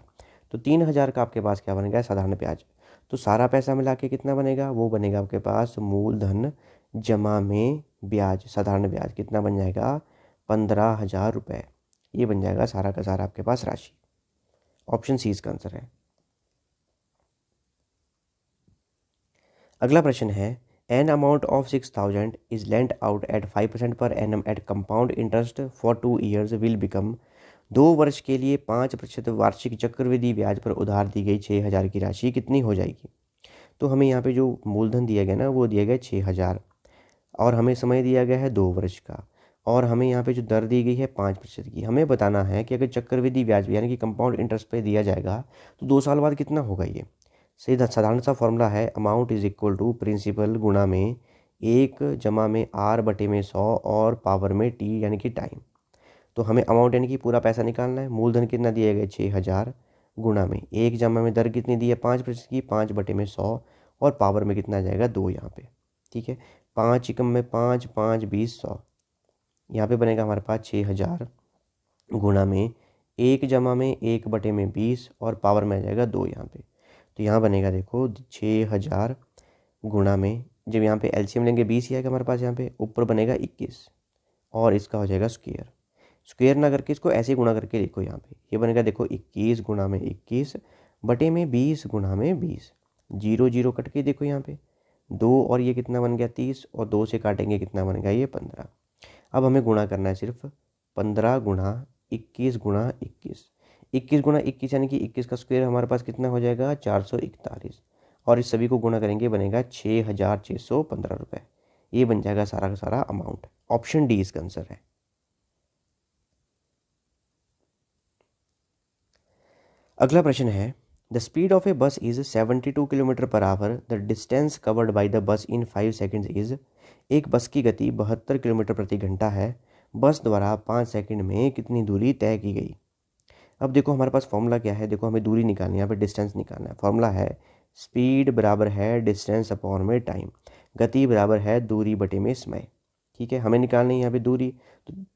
तो 3,000 का आपके पास क्या बनेगा साधारण ब्याज। तो सारा पैसा मिला के कितना बनेगा, वो बनेगा आपके पास मूलधन जमा में ब्याज, साधारण ब्याज कितना बन जाएगा 15,000 रुपये। ये बन जाएगा सारा का सारा आपके पास राशि। ऑप्शन सी इसका आंसर है। अगला प्रश्न है, an amount of 6,000 is lent out at 5% per annum at compound interest for 2 years will become. 2 वर्ष के लिए 5% वार्षिक चक्रवृद्धि ब्याज पर उधार दी गई 6,000 की राशि कितनी हो जाएगी। तो हमें यहाँ पे जो मूलधन दिया गया ना वो दिया गया 6,000, और हमें समय दिया गया है 2 वर्ष का, और हमें यहाँ पे जो दर दी गई है 5% की। हमें बताना है कि अगर चक्रवृद्धि ब्याज यानी कि कंपाउंड इंटरेस्ट पे दिया जाएगा तो 2 साल बाद कितना होगा। ये सीधा साधारण सा फॉर्मूला है, amount is equal to principal गुणा में 1 जमा में R बटे में 100 और पावर में T यानी कि टाइम। तो हमें अमाउंट यानी कि पूरा पैसा निकालना है। मूलधन कितना दिया गया 6,000 गुणा में 1 जमा में दर कितनी दी है 5% की, 5 बटे में 100 और पावर में कितना जाएगा 2 यहाँ पे। ठीक है, 5 एकम में 5, 5 20 100। यहाँ पे बनेगा हमारे पास 6,000 गुणा में 1 जमा में 1 बटे में 20 और पावर में आ जाएगा 2 यहाँ पे। तो यहाँ बनेगा देखो 6,000 गुणा में, जब यहाँ पे एलसीएम लेंगे 20 ही आएगा हमारे पास, यहाँ पे ऊपर बनेगा 21 और इसका हो जाएगा स्क्वायर। स्क्वायर ना करके इसको ऐसे गुणा करके लिखो, यहाँ पे ये बनेगा देखो 21 गुणा में 21 बटे में 20 गुणा में 20। 0 कट के देखो यहाँ पे 2 और ये कितना बन गया 30, और 2 से काटेंगे कितना बन गया ये 15। अब हमें गुणा करना है सिर्फ 15 गुणा 21 गुणा 21, 21 गुणा 21 यानी कि 21 का स्क्वायर हमारे पास कितना हो जाएगा 441, और इस सभी को गुणा करेंगे बनेगा 6,615 रुपये। ये बन जाएगा सारा का सारा अमाउंट। ऑप्शन डी इसका आंसर है। अगला प्रश्न है, द स्पीड ऑफ ए बस is 72 kilometre per our, the distance covered by the bus in 5 seconds is. एक बस की गति 72 किलोमीटर प्रति घंटा है, बस द्वारा 5 सेकंड में कितनी दूरी तय की गई। अब देखो हमारे पास फॉर्मूला क्या है, देखो हमें दूरी निकालनी है, यहाँ पे डिस्टेंस निकालना है। फॉर्मूला है स्पीड बराबर है डिस्टेंस अपॉन में टाइम, गति बराबर है दूरी बटे में समय। ठीक है, हमें निकालनी है यहाँ पे दूरी,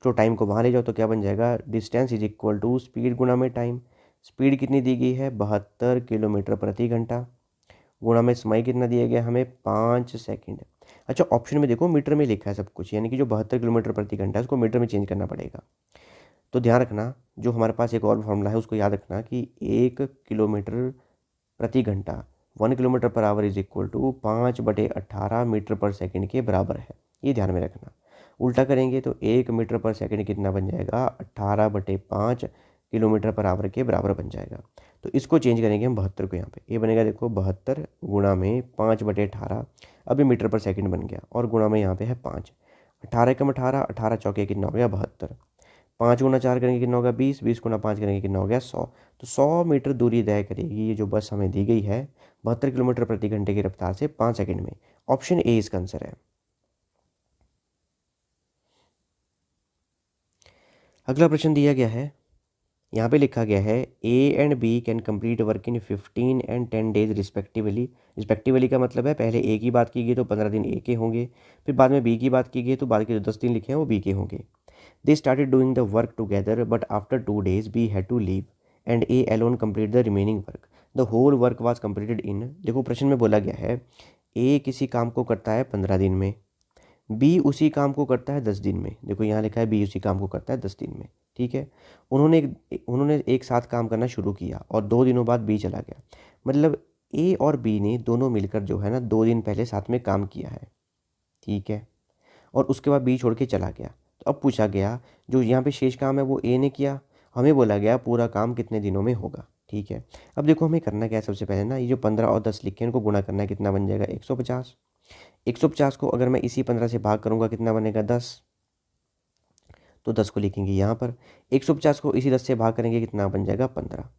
तो टाइम को वहाँ ले जाओ तो क्या बन जाएगा, distance is equal to speed गुणा में टाइम। स्पीड कितनी दी गई है 72 किलोमीटर प्रति घंटा, गुणा में समय कितना दिया गया हमें 5 सेकंड। अच्छा, ऑप्शन में देखो मीटर में लिखा है सब कुछ, यानी कि जो 72 किलोमीटर प्रति घंटा है उसको मीटर में चेंज करना पड़ेगा। तो ध्यान रखना, जो हमारे पास एक और फॉर्मूला है उसको याद रखना कि 1 किलोमीटर प्रति घंटा 1 kilometre per hour is equal to 5/18 metre per second के बराबर है। ये ध्यान में रखना। उल्टा करेंगे तो 1 मीटर पर सेकंड कितना बन जाएगा 18/5 किलोमीटर पर आवर के बराबर बन जाएगा। तो इसको चेंज करेंगे हम 72 को, यहाँ पे ये बनेगा देखो 72 गुणा में 5/18, अब ये मीटर पर सेकंड बन गया, और गुणा में यहाँ पे है 5, 18 कम 18, 18 चौके कितना हो गया 72, 5 गुना 4 करेंगे कितना होगा 20, 20 गुना 5 करेंगे कितना हो गया 100। तो 100 मीटर दूरी तय करेगी ये जो बस हमें दी गई है 72 किलोमीटर प्रति घंटे की रफ्तार से 5 सेकंड में। ऑप्शन ए इसका आंसर है। अगला प्रश्न दिया गया है, यहाँ पे लिखा गया है A and B can complete work in 15 and 10 days respectively. Respectively का मतलब है पहले ए की बात की गई तो 15 दिन ए के होंगे, फिर बाद में बी की बात की गई तो बाद के जो 10 दिन लिखे हैं वो बी के होंगे। They started doing the work together but after 2 days B had to leave and A alone complete the remaining work, the whole work was completed in. देखो प्रश्न में बोला गया है ए किसी काम को करता है 15 दिन में, बी उसी काम को करता है 10 दिन में। देखो यहाँ लिखा है बी उसी काम को करता है 10 दिन में, ठीक है। उन्होंने एक साथ काम करना शुरू किया और 2 दिनों बाद बी चला गया। मतलब ए और बी ने दोनों मिलकर जो है ना 2 दिन पहले साथ में काम किया है, ठीक है। और उसके बाद बी छोड़ के चला गया। तो अब पूछा गया जो यहाँ पे शेष काम है वो ए ने किया, हमें बोला गया पूरा काम कितने दिनों में होगा, ठीक है। अब देखो हमें करना क्या है, सबसे पहले ना ये जो 15 और 10 लिखे हैं इनको गुणा करना है, कितना बन जाएगा 150। 150 को अगर मैं इसी 15 से भाग करूँगा कितना बनेगा 10, तो 10 को लिखेंगे यहाँ पर। 150 को इसी 10 से भाग करेंगे कितना बन जाएगा 15।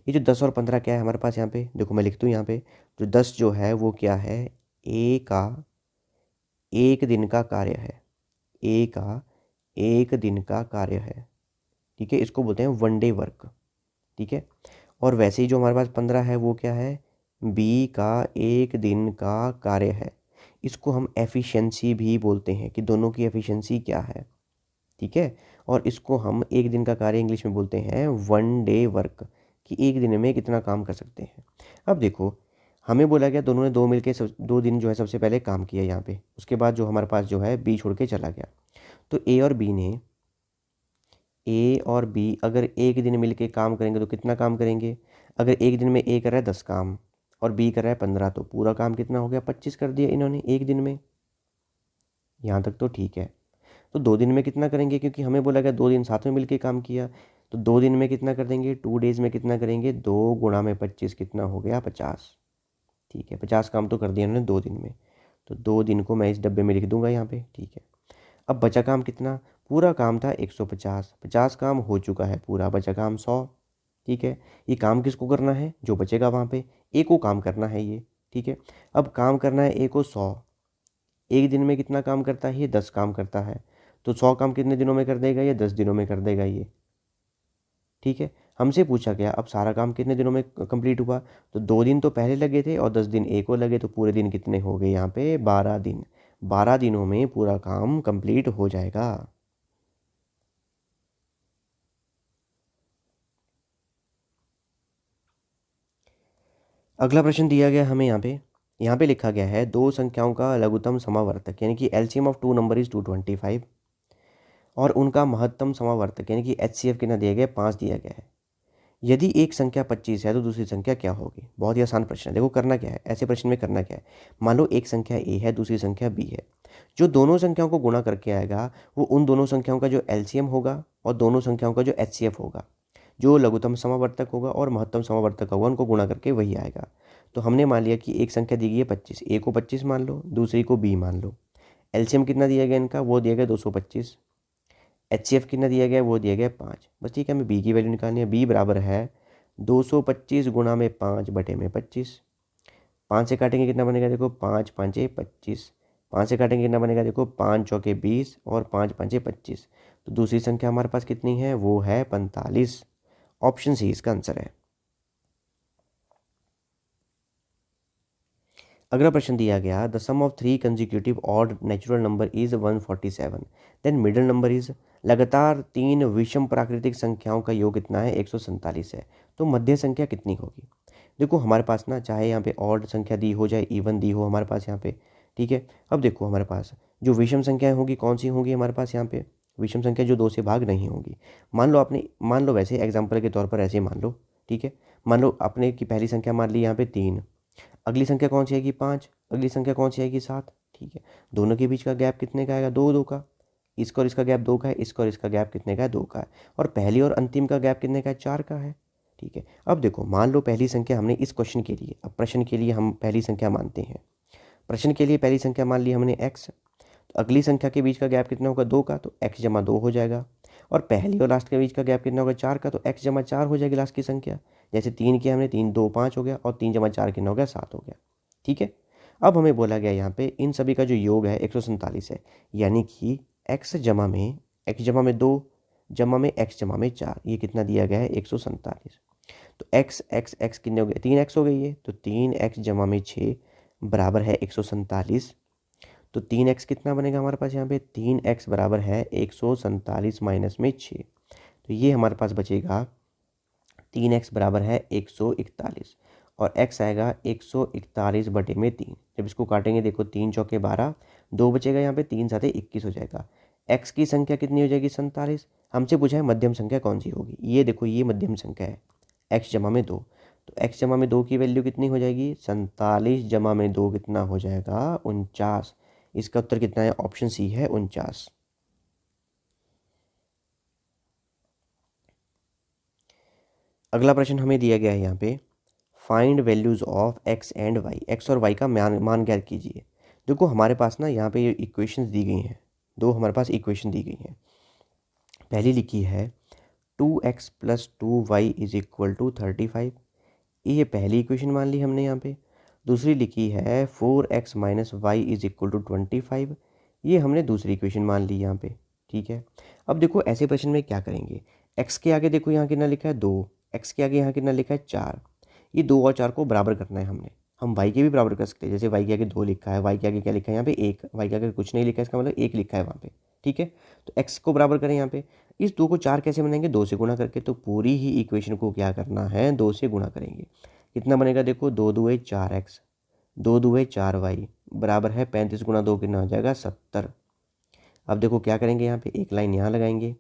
ये जो 10 और 15 क्या है हमारे पास यहाँ पे, देखो मैं लिख दूँ यहाँ पे, जो 10 जो है वो क्या है, ए का एक दिन का कार्य है, ए का एक दिन का कार्य है, ठीक है। इसको बोलते हैं वन डे वर्क, ठीक है। और वैसे ही जो हमारे पास 15 है वो क्या है, बी का एक दिन का कार्य है। इसको हम एफिशिएंसी भी बोलते हैं कि दोनों की एफिशिएंसी क्या है, ठीक है। और इसको हम एक दिन का कार्य इंग्लिश में बोलते हैं वन डे वर्क, कि एक दिन में कितना काम कर सकते हैं। अब देखो हमें बोला गया दोनों ने 2 दिन जो है सबसे पहले काम किया यहाँ पे, उसके बाद जो हमारे पास जो है बी छोड़ के चला गया। तो ए और बी अगर एक दिन मिल के काम करेंगे तो कितना काम करेंगे, अगर एक दिन में ए कर रहा है 10 काम और बी कर रहा है 15, तो पूरा काम कितना हो गया 25 कर दिया इन्होंने एक दिन में। यहाँ तक तो ठीक है। तो 2 दिन में कितना करेंगे, क्योंकि हमें बोला गया 2 दिन साथ में मिलके काम किया, तो 2 दिन में कितना कर देंगे, 2 डेज में कितना करेंगे, 2 गुणा में 25 कितना हो गया 50, ठीक है। 50 काम तो कर दिया उन्होंने 2 दिन में, तो 2 दिन को मैं इस डब्बे में लिख दूंगा यहाँ पे, ठीक है। अब बचा काम कितना, पूरा काम था 150, 50 काम हो चुका है पूरा, बचा काम 100, ठीक है। ये काम किसको करना है, जो बचेगा वहाँ पे ए को काम करना है ये, ठीक है। अब काम करना है ए को 100, एक दिन में कितना काम करता है ये 10 काम करता है, तो 100 काम कितने दिनों में कर देगा ये 10 दिनों में कर देगा ये, ठीक है। हमसे पूछा गया अब सारा काम कितने दिनों में कंप्लीट हुआ, तो 2 दिन तो पहले लगे थे और 10 दिन ए को लगे, तो पूरे दिन कितने हो गए यहाँ पे 12 दिन। 12 दिनों में पूरा काम कंप्लीट हो जाएगा। अगला प्रश्न दिया गया हमें यहाँ पे लिखा गया है दो संख्याओं का लघुत्तम समावर्तक यानी कि LCM of two number is 225 और उनका महत्तम समावर्तक यानी कि एचसीएफ कितना दिया गया 5 दिया गया है। यदि एक संख्या 25 है तो दूसरी संख्या क्या होगी। बहुत ही आसान प्रश्न है। देखो करना क्या है, ऐसे प्रश्न में करना क्या है, मान लो एक संख्या ए है दूसरी संख्या बी है, जो दोनों संख्याओं को गुणा करके आएगा वो उन दोनों संख्याओं का जो एलसीएम होगा और दोनों संख्याओं का जो एचसीएफ होगा, जो लघुत्तम समावर्तक होगा और महत्तम समावर्तक होगा, उनको गुणा करके वही आएगा। तो हमने मान लिया कि एक संख्या दी गई है 25, ए को 25 मान लो, दूसरी को बी मान लो। एलसीएम कितना दिया गया इनका, वो दिया गया 225। एचसीएफ कितना दिया गया, वो दिया गया 5। बस ठीक है, हमें बी की वैल्यू निकालनी है। बी बराबर है 225 गुणा में 5 बटे में 25। 5 से काटेंगे कितना बनेगा, देखो 5 5 25। 5 से काटेंगे कितना बनेगा, देखो 5 चौके 20 और 5 5 25। तो दूसरी संख्या हमारे पास कितनी है, वो है 45। ऑप्शन सी इसका आंसर है। अगला प्रश्न दिया गया the sum of 3 consecutive odd natural number is 147, then middle number is, लगातार 3 विषम प्राकृतिक संख्याओं का योग कितना है 147 है, तो मध्य संख्या कितनी होगी। देखो हमारे पास ना चाहे यहाँ पे ऑड संख्या दी हो चाहे इवन दी हो हमारे पास यहाँ पे, ठीक है। अब देखो हमारे पास जो विषम संख्याएं होगी कौन सी होंगी हमारे पास यहाँ पे, विषम संख्या जो 2 से भाग नहीं होगी। मान लो वैसे एग्जाम्पल के तौर पर ऐसे मान लो, ठीक है। मान लो आपने की पहली संख्या मान ली यहाँ पे 3, अगली संख्या कौन सी आएगी 5, अगली संख्या कौन सी आएगी 7, ठीक है। दोनों के बीच का गैप कितने का आएगा, 2 2 का। इसका और इसका गैप 2 का है, इसका और इसका गैप कितने का है 2 का है। और पहली और अंतिम का गैप कितने का है 4 का है, ठीक है। अब देखो मान लो पहली संख्या हमने इस क्वेश्चन के लिए, अब प्रश्न के लिए हम पहली संख्या मानते हैं, प्रश्न के लिए पहली संख्या मान ली हमने x, तो अगली संख्या के बीच का गैप कितना होगा 2 का, तो x जमा 2 हो जाएगा। और पहली और लास्ट के बीच का गैप कितना होगा 4 का, तो x जमा 4 हो जाएगी लास्ट की संख्या। जैसे 3 किया हमने, 3 2 5 हो गया और 3 जमा 4 कितना हो गया 7 हो गया, ठीक है। अब हमें बोला गया यहाँ पे इन सभी का जो योग है 147 है, यानी कि x जमा में 2 जमा में x जमा में 4, ये कितना दिया गया है 147। तो x कितने हो गए 3x हो गई है, तो 3x जमा में 6 बराबर है 147। तो 3x कितना बनेगा हमारे पास यहाँ पे, 3x बराबर है 147 माइनस में 6, तो ये हमारे पास बचेगा 3x बराबर है 141। और x आएगा 141/3। जब इसको काटेंगे देखो 3 चौके 12, 2 बचेगा यहाँ पे, 3 साथे 21 हो जाएगा। x की संख्या कितनी हो जाएगी 47। हमसे पूछा है मध्यम संख्या कौन सी होगी, ये देखो ये मध्यम संख्या है x जमा में 2, तो x जमा में 2 की वैल्यू कितनी हो जाएगी 47 जमा में 2 कितना हो जाएगा 49। इसका उत्तर कितना है ऑप्शन सी है 49। अगला प्रश्न हमें दिया गया है यहाँ पे, find values of x and y, x और y का मान ज्ञात कीजिए। देखो हमारे पास ना यहाँ पे ये इक्वेशंस दी गई हैं, दो हमारे पास इक्वेशन दी गई हैं। पहली लिखी है 2x + 2y = 35, ये पहली इक्वेशन मान ली हमने यहाँ पे। दूसरी लिखी है 4x - y = 25, ये हमने दूसरी इक्वेशन मान ली यहाँ पे। ठीक है, अब देखो ऐसे प्रश्न में क्या करेंगे, x के आगे देखो यहाँ कितना लिखा है 2, x के आगे यहाँ कितना लिखा है 4, ये 2 और 4 को बराबर करना है हमने। हम y के भी बराबर कर सकते हैं, जैसे y के आगे 2 लिखा है, y के आगे क्या लिखा है यहाँ पे 1, y के आगे कुछ नहीं लिखा है, इसका मतलब 1 लिखा है वहाँ पे। ठीक है, तो x को बराबर करें यहाँ पे। इस 2 को 4 कैसे बनाएंगे, 2 से गुणा करके, तो पूरी ही इक्वेशन को क्या करना है 2 से गुणा करेंगे। कितना बनेगा देखो 2 × 2 = 4x, 2 × 2 = 4y बराबर है 35 × 2 कितना हो जाएगा 70। अब देखो क्या करेंगे यहाँ पे, एक लाइन यहाँ लगाएंगे।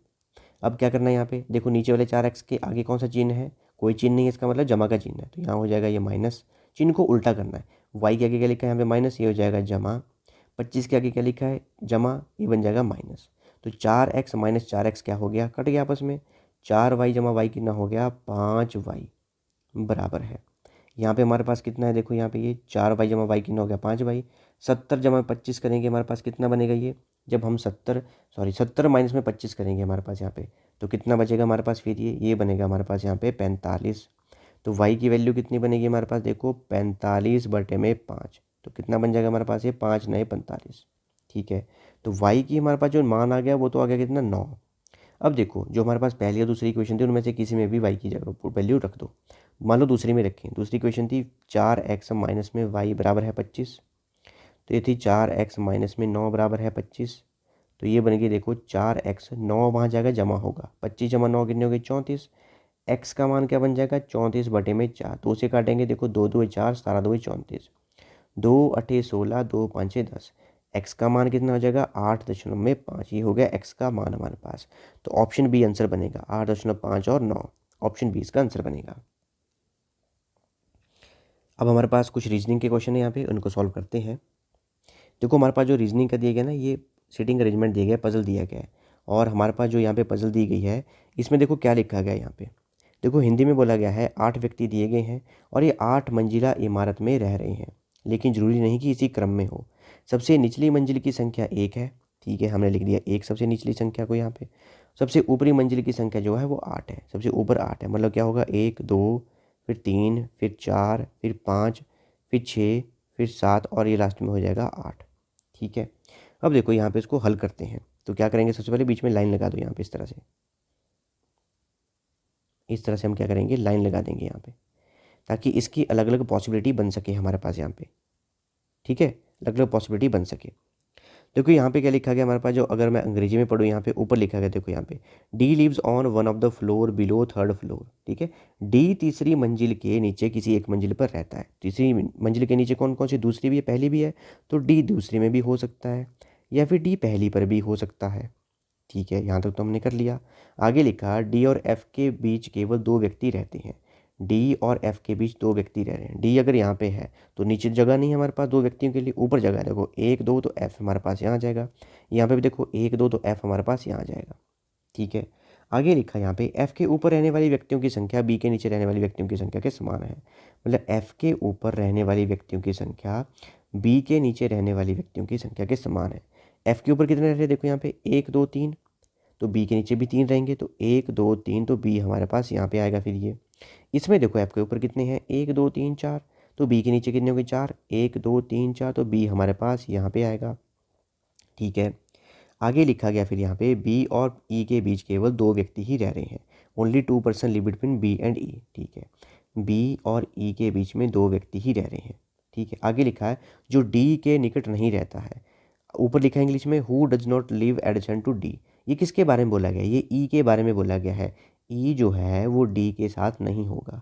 अब क्या करना है यहाँ पे, देखो नीचे वाले 4x के आगे कौन सा चिन्ह है, कोई चिन्ह नहीं है, इसका मतलब जमा का चिन्ह है, तो यहाँ हो जाएगा ये माइनस। चिन्ह को उल्टा करना है, y के आगे क्या लिखा है यहाँ पे माइनस, ये हो जाएगा जमा। 25 के आगे क्या लिखा है जमा, ये बन जाएगा माइनस। तो 4x - 4x क्या हो गया, कट गया आपस में। 4y जमा y कितना हो गया 5y बराबर है, यहाँ पे हमारे पास कितना है देखो यहाँ पे ये 4y जमा y कितना हो गया 5y। 70 जमा 25 करेंगे हमारे पास कितना बनेगा ये, जब हम 70 माइनस में 25 करेंगे हमारे पास यहाँ पे, तो कितना बचेगा हमारे पास फिर ये बनेगा हमारे पास यहाँ पे 45। तो y की वैल्यू कितनी बनेगी हमारे पास देखो 45/5, तो कितना बन जाएगा हमारे पास ये 5 × 9 = 45। ठीक है, तो y की हमारे पास जो मान आ गया वो तो आ गया कितना 9। अब देखो जो हमारे पास पहली और दूसरी इक्वेशन थी उनमें से किसी में भी y की जगह वैल्यू रख दो। मान लो दूसरी में रखें, दूसरी इक्वेशन थी 4x - में y बराबर है 25, तो ये थी 4x - में 9 बराबर है 25, तो ये बनेगी देखो 4x, 9 वहाँ जाएगा जमा होगा, 25 जमा 9 कितने हो गए 34। x का मान क्या बन जाएगा 34/4, 2 से काटेंगे देखो 2 × 2 = 4, 17 × 2 = 34, 2 × 8 = 16, 2 × 5 = 10। x का मान कितना हो जाएगा 8.5, ये हो गया x का मान हमारे पास। तो ऑप्शन बी आंसर बनेगा 8.5 और 9, ऑप्शन बी इसका आंसर बनेगा। अब हमारे पास कुछ रीजनिंग के क्वेश्चन है यहाँ पे, उनको सॉल्व करते हैं। देखो हमारे पास जो रीजनिंग का दिया गया ना, ये सीटिंग अरेंजमेंट दिया गया, पजल दिया गया है, और हमारे पास जो यहाँ पे पजल दी गई है इसमें देखो क्या लिखा गया है यहाँ पे। देखो हिंदी में बोला गया है 8 व्यक्ति दिए गए हैं और ये 8 मंजिला इमारत में रह रहे हैं, लेकिन ज़रूरी नहीं कि इसी क्रम में हो। सबसे निचली मंजिल की संख्या 1 है, ठीक है, हमने लिख दिया 1 सबसे निचली संख्या को यहाँ पे। सबसे ऊपरी मंजिल की संख्या जो है वो 8 है, सबसे ऊपर 8 है, मतलब क्या होगा 1 2 फिर 3 फिर 4 फिर 5 फिर 6 फिर 7 और ये लास्ट में हो जाएगा 8। ठीक है, अब देखो यहाँ पे इसको हल करते हैं, तो क्या करेंगे सबसे पहले बीच में लाइन लगा दो यहाँ पे इस तरह से हम क्या करेंगे लाइन लगा देंगे यहाँ पे, ताकि इसकी अलग अलग पॉसिबिलिटी बन सके हमारे पास यहाँ पे। ठीक है, अलग अलग पॉसिबिलिटी बन सके। देखो यहाँ पे क्या लिखा गया हमारे पास, जो अगर मैं अंग्रेजी में पढ़ूँ यहाँ पे ऊपर लिखा गया, देखो यहाँ पे D lives on one of the floor below 3rd floor. ठीक है, डी तीसरी मंजिल के नीचे किसी एक मंजिल पर रहता है। तीसरी मंजिल के नीचे कौन कौन सी, दूसरी भी है पहली भी है, तो डी दूसरी में भी हो सकता है या फिर डी पहली पर भी हो सकता है। ठीक है, यहाँ तक तो हमने कर लिया। आगे लिखा डी और एफ के बीच केवल 2 व्यक्ति रहते हैं। डी और एफ के बीच 2 व्यक्ति रह रहे हैं। डी अगर यहाँ पे है तो नीचे जगह नहीं है हमारे पास 2 व्यक्तियों के लिए, ऊपर जगह है, देखो 1 2 तो एफ हमारे पास यहाँ आ जाएगा, यहाँ पे भी देखो 1 2 तो एफ हमारे पास यहाँ आ जाएगा। ठीक है, आगे लिखा यहाँ पे एफ के ऊपर रहने वाली व्यक्तियों की संख्या बी के नीचे रहने वाली व्यक्तियों की संख्या के समान है। मतलब एफ के ऊपर रहने वाली व्यक्तियों की संख्या बी के नीचे रहने वाली व्यक्तियों की संख्या के समान है। एफ के ऊपर कितने रह रहे हैं देखो यहाँ पे 1 2 3, तो बी के नीचे भी 3 रहेंगे, तो 1 2 3, तो बी हमारे पास यहाँ पे आएगा। फिर ये इसमें देखो एफ के ऊपर कितने हैं 1 2 3 4, तो बी के नीचे कितने होंगे 4, 1 2 3 4, तो बी हमारे पास यहाँ पे आएगा। ठीक है, आगे लिखा गया फिर यहाँ पे बी और ई के बीच केवल 2 व्यक्ति ही रह रहे हैं। Only 2 person live between B and E. ठीक है, बी और ई के बीच में 2 व्यक्ति ही रह रहे हैं। ठीक है, आगे लिखा है जो डी के निकट नहीं रहता है। ऊपर लिखा है इंग्लिश में who does not live adjacent to D. ये किसके बारे में बोला गया है, ये ई के बारे में बोला गया है। ई जो है वो डी के साथ नहीं होगा।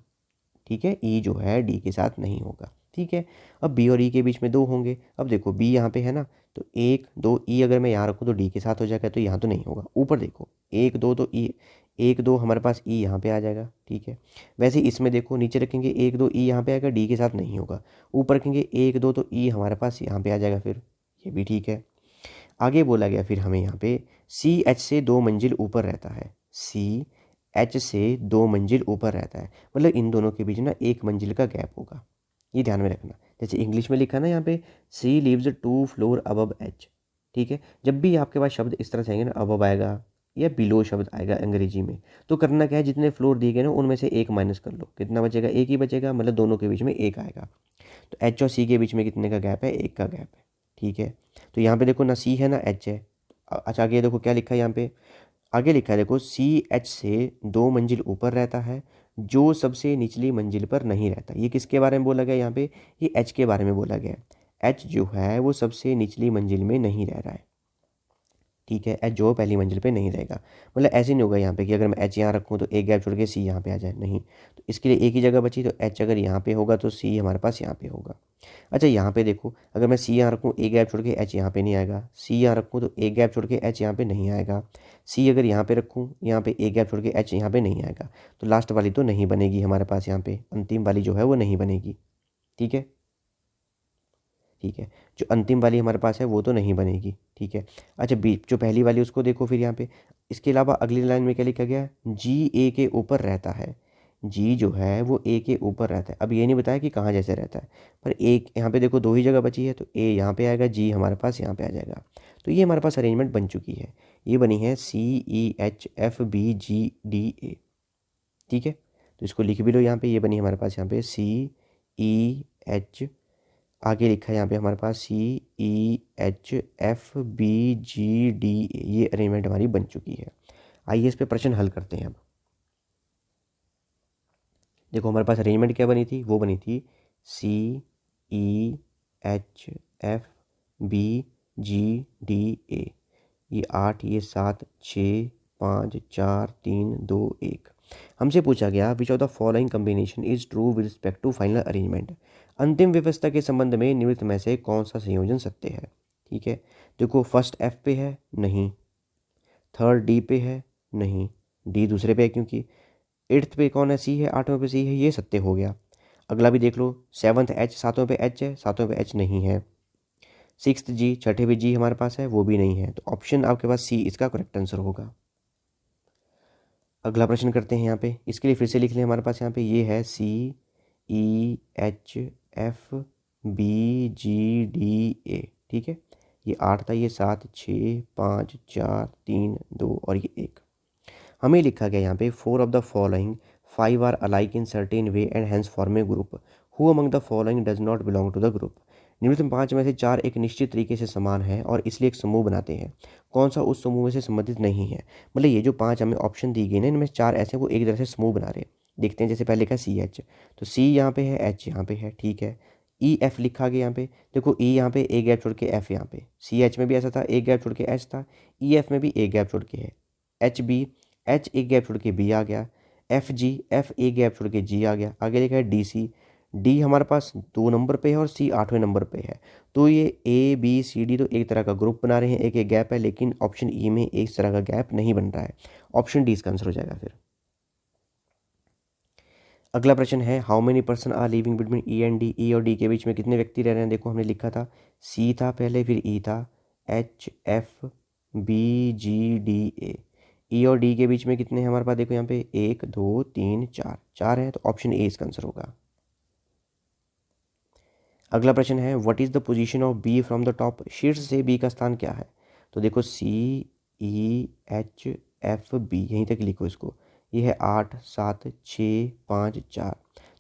ठीक है, ई जो है डी के साथ नहीं होगा। ठीक है, अब बी और ई के बीच में 2 होंगे। अब देखो बी यहाँ पे है ना, तो 1 2 ई अगर मैं यहाँ रखूँ तो डी के साथ हो जाएगा, तो यहाँ तो नहीं होगा। ऊपर देखो 1 2 तो ई 1 2 हमारे पास ई यहाँ पे आ जाएगा। ठीक है, वैसे इसमें देखो नीचे रखेंगे 1 2 ई यहाँ पे आएगा, डी के साथ नहीं होगा। ऊपर रखेंगे 1 2 तो ई हमारे पास यहाँ पे आ जाएगा, फिर ये भी ठीक है। आगे बोला गया फिर हमें यहाँ पे सी एच से 2 मंजिल ऊपर रहता है। सी एच से 2 मंजिल ऊपर रहता है, मतलब इन दोनों के बीच ना 1 मंजिल का गैप होगा, ये ध्यान में रखना। जैसे इंग्लिश में लिखा ना यहाँ पे C lives 2 floor above H. ठीक है, जब भी आपके पास शब्द इस तरह से आएंगे ना, अबव आएगा या बिलो शब्द आएगा अंग्रेजी में, तो करना क्या है, जितने फ्लोर दिए गए ना उनमें से 1 माइनस कर लो, कितना बचेगा, 1 ही बचेगा, मतलब दोनों के बीच में 1 आएगा। तो एच और सी के बीच में कितने का गैप है, 1 का गैप है। ठीक है, तो यहाँ पे देखो ना सी है ना एच है। अच्छा आगे देखो क्या लिखा है यहाँ पे, आगे लिखा है देखो सी एच से 2 मंजिल ऊपर रहता है, जो सबसे निचली मंजिल पर नहीं रहता। ये किसके बारे में बोला गया यहाँ पे, ये एच के बारे में बोला गया है। एच जो है वो सबसे निचली मंजिल में नहीं रह रहा है। ठीक है, एच जो पहली मंजिल पे नहीं रहेगा, मतलब ऐसे नहीं होगा यहाँ पे कि अगर मैं एच यहाँ रखूँ तो एक गैप छोड़ के सी यहाँ पे आ जाए, नहीं। तो इसके लिए एक ही जगह बची, तो एच अगर यहाँ पे होगा तो सी हमारे पास यहाँ पे होगा। अच्छा यहाँ पे देखो, अगर मैं सी यहाँ रखूँ एक गैप छोड़ के एच यहाँ पे नहीं आएगा, सी यहाँ रखूँ तो एक गैप छोड़ के एच यहाँ पे नहीं आएगा, सी अगर यहाँ पे रखूँ यहाँ पे एक गैप छोड़ के एच यहाँ पे नहीं आएगा, तो लास्ट वाली तो नहीं बनेगी हमारे पास, यहाँ पे अंतिम वाली जो है वो नहीं बनेगी। ठीक है, ठीक है, जो अंतिम वाली हमारे पास है वो तो नहीं बनेगी। ठीक है, अच्छा बी जो पहली वाली उसको देखो फिर यहाँ पे। इसके अलावा अगली लाइन में क्या लिखा गया है, जी ए के ऊपर रहता है। जी जो है वो ए के ऊपर रहता है। अब ये नहीं बताया कि कहाँ जैसे रहता है, पर एक यहाँ पे देखो 2 ही जगह बची है, तो ए यहाँ पे आएगा, जी हमारे पास यहाँ पे आ जाएगा। तो ये हमारे पास अरेंजमेंट बन चुकी है, ये बनी है C E H F B G D A. ठीक है, तो इसको लिख भी लो यहाँ पे, ये बनी हमारे पास यहाँ पे सी ई एच, आगे लिखा है यहाँ पे हमारे पास C E H F B G D A. ये अरेंजमेंट हमारी बन चुकी है। आइए इस पे प्रश्न हल करते हैं अब। देखो हमारे पास अरेंजमेंट क्या बनी थी, वो बनी थी C E H F B G D A. ये 8, ये 7, 6, 5, 4, 3, 2, 1। हमसे पूछा गया which of the following combination is true with respect to final arrangement. अंतिम व्यवस्था के संबंध में निम्नलिखित में से कौन सा संयोजन सत्य है। ठीक है, देखो फर्स्ट एफ पे है, नहीं। थर्ड डी पे है, नहीं। डी दूसरे पे है क्योंकि। एट्थ पे कौन है, सी है। आठवें पे सी है, ये सत्य हो गया। अगला भी देख लो, सेवन्थ एच, सातवें पे एच है, सातवें पे एच नहीं है। सिक्स्थ जी, छठे पे जी हमारे पास है, वो भी नहीं है। तो ऑप्शन आपके पास सी इसका करेक्ट आंसर होगा। अगला प्रश्न करते हैं यहाँ पे, इसके लिए फिर से लिख लें, हमारे पास यहाँ पे ये है C E H F B G D A. ठीक है, ये 8 था, ये 7, 6, 5, 4, 3, 2 और ये 1। हमें लिखा गया यहाँ पे 4 of the following 5 are alike in certain way and hence form a group, who among the following does not belong to the group. निम्नलिखित 5 में से 4 एक निश्चित तरीके से समान है और इसलिए एक समूह बनाते हैं, कौन सा उस समूह में से संबंधित नहीं है। मतलब ये जो 5 हमें ऑप्शन दी गई ना, इनमें 4 ऐसे वो एक तरह से समूह बना रहे हैं। देखते हैं, जैसे पहले लिखा सी एच, तो सी यहाँ पे है, एच यहाँ पे है। ठीक है, ई एफ लिखा गया यहाँ पे, देखो ई यहाँ पे एक गैप छोड़ के एफ यहाँ पे, सी एच में भी ऐसा था, एक गैप छोड़ के एच था, ई एफ में भी एक गैप छोड़ के है। एच बी, एच एक गैप छोड़ के बी आ गया। एफ जी, एफ एक गैप छोड़ के जी आ गया। आगे लिखा है डी सी, डी हमारे पास 2 नंबर पे है और सी 8वें नंबर पे है। तो ये ए बी सी डी तो एक तरह का ग्रुप बना रहे हैं, एक एक गैप है, लेकिन ऑप्शन ई में एक तरह का गैप नहीं बन रहा है। ऑप्शन डी इसका आंसर हो जाएगा फिर। अगला प्रश्न है, how many person are living between E and D. E और डी के बीच में कितने व्यक्ति रह रहे हैं। देखो हमने लिखा था सी था पहले, फिर ई था, H F B G D A. E और डी के बीच में कितने हैं हमारे पास, देखो यहाँ पे 1 2 3 4, 4 है, तो ऑप्शन ए इसका आंसर होगा। अगला प्रश्न है, what is the position of B from the top. शीर्ष से बी का स्थान क्या है। तो देखो C E H F B, यहीं तक लिखो इसको। ये है 8 7 6 5 4,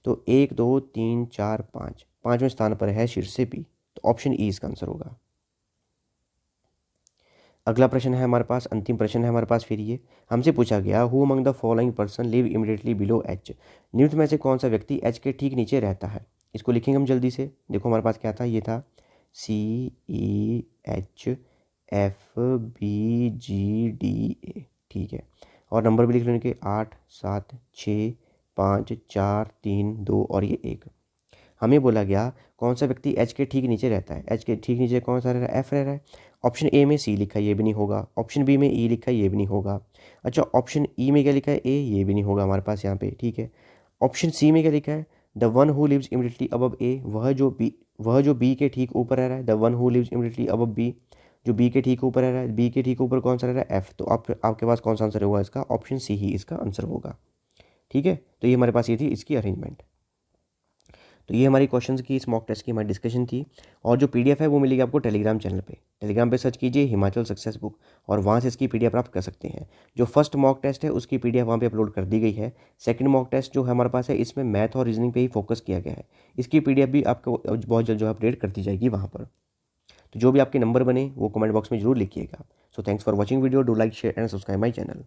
तो 1 2 3 4 5, 5वें स्थान पर है शीर्ष से बी, तो ऑप्शन ई इसका आंसर होगा। अगला प्रश्न है हमारे पास, अंतिम प्रश्न है हमारे पास फिर ये, हमसे पूछा गया who among the following person live immediately below H. निम्न में से कौन सा व्यक्ति एच के ठीक नीचे रहता है। इसको लिखेंगे हम जल्दी से। देखो हमारे पास क्या था, ये था C E H F B G D A. ठीक है, और नंबर भी लिख लेंगे 8 7 6 5, 4, 3, 2 और ये 1। हमें बोला गया कौन सा व्यक्ति एच के ठीक नीचे रहता है। एच के ठीक नीचे कौन सा रह रहा है? एफ रह रहा है। ऑप्शन ए में सी लिखा है, ये भी नहीं होगा। ऑप्शन बी में ई लिखा है, ये भी नहीं होगा। अच्छा, ऑप्शन ई में क्या लिखा है? ए, ये भी नहीं होगा हमारे पास यहाँ पे, ठीक है। ऑप्शन सी में क्या लिखा है? The one who lives immediately above A, वह जो बी के ठीक ऊपर रह रहा है। The one who lives immediately above B, जो बी के ठीक ऊपर रह रहा है। बी के ठीक ऊपर कौन सा रह रहा है? एफ। तो आपके पास कौन सा आंसर होगा इसका? ऑप्शन सी ही इसका आंसर होगा, ठीक है। तो ये हमारे पास ये थी इसकी अरेंजमेंट। तो ये हमारी क्वेश्चंस की, इस मॉक टेस्ट की हमारी डिस्कशन थी। और जो पीडीएफ है वो मिलेगी आपको टेलीग्राम चैनल पे। टेलीग्राम पे सर्च कीजिए हिमाचल सक्सेस बुक और वहाँ से इसकी पीडीएफ प्राप्त कर सकते हैं। जो फर्स्ट मॉक टेस्ट है उसकी पीडीएफ वहाँ पे अपलोड कर दी गई है। सेकंड मॉक टेस्ट जो है हमारे पास है, इसमें मैथ और रीजनिंग पे ही फोकस किया गया है। इसकी पीडीएफ भी आपको बहुत जल्द जो है अपडेट कर दी जाएगी वहाँ पर। तो जो भी आपके नंबर बने वो कमेंट बॉक्स में जरूर लिखिएगा। So thanks for watching video, do like share and subscribe my channel.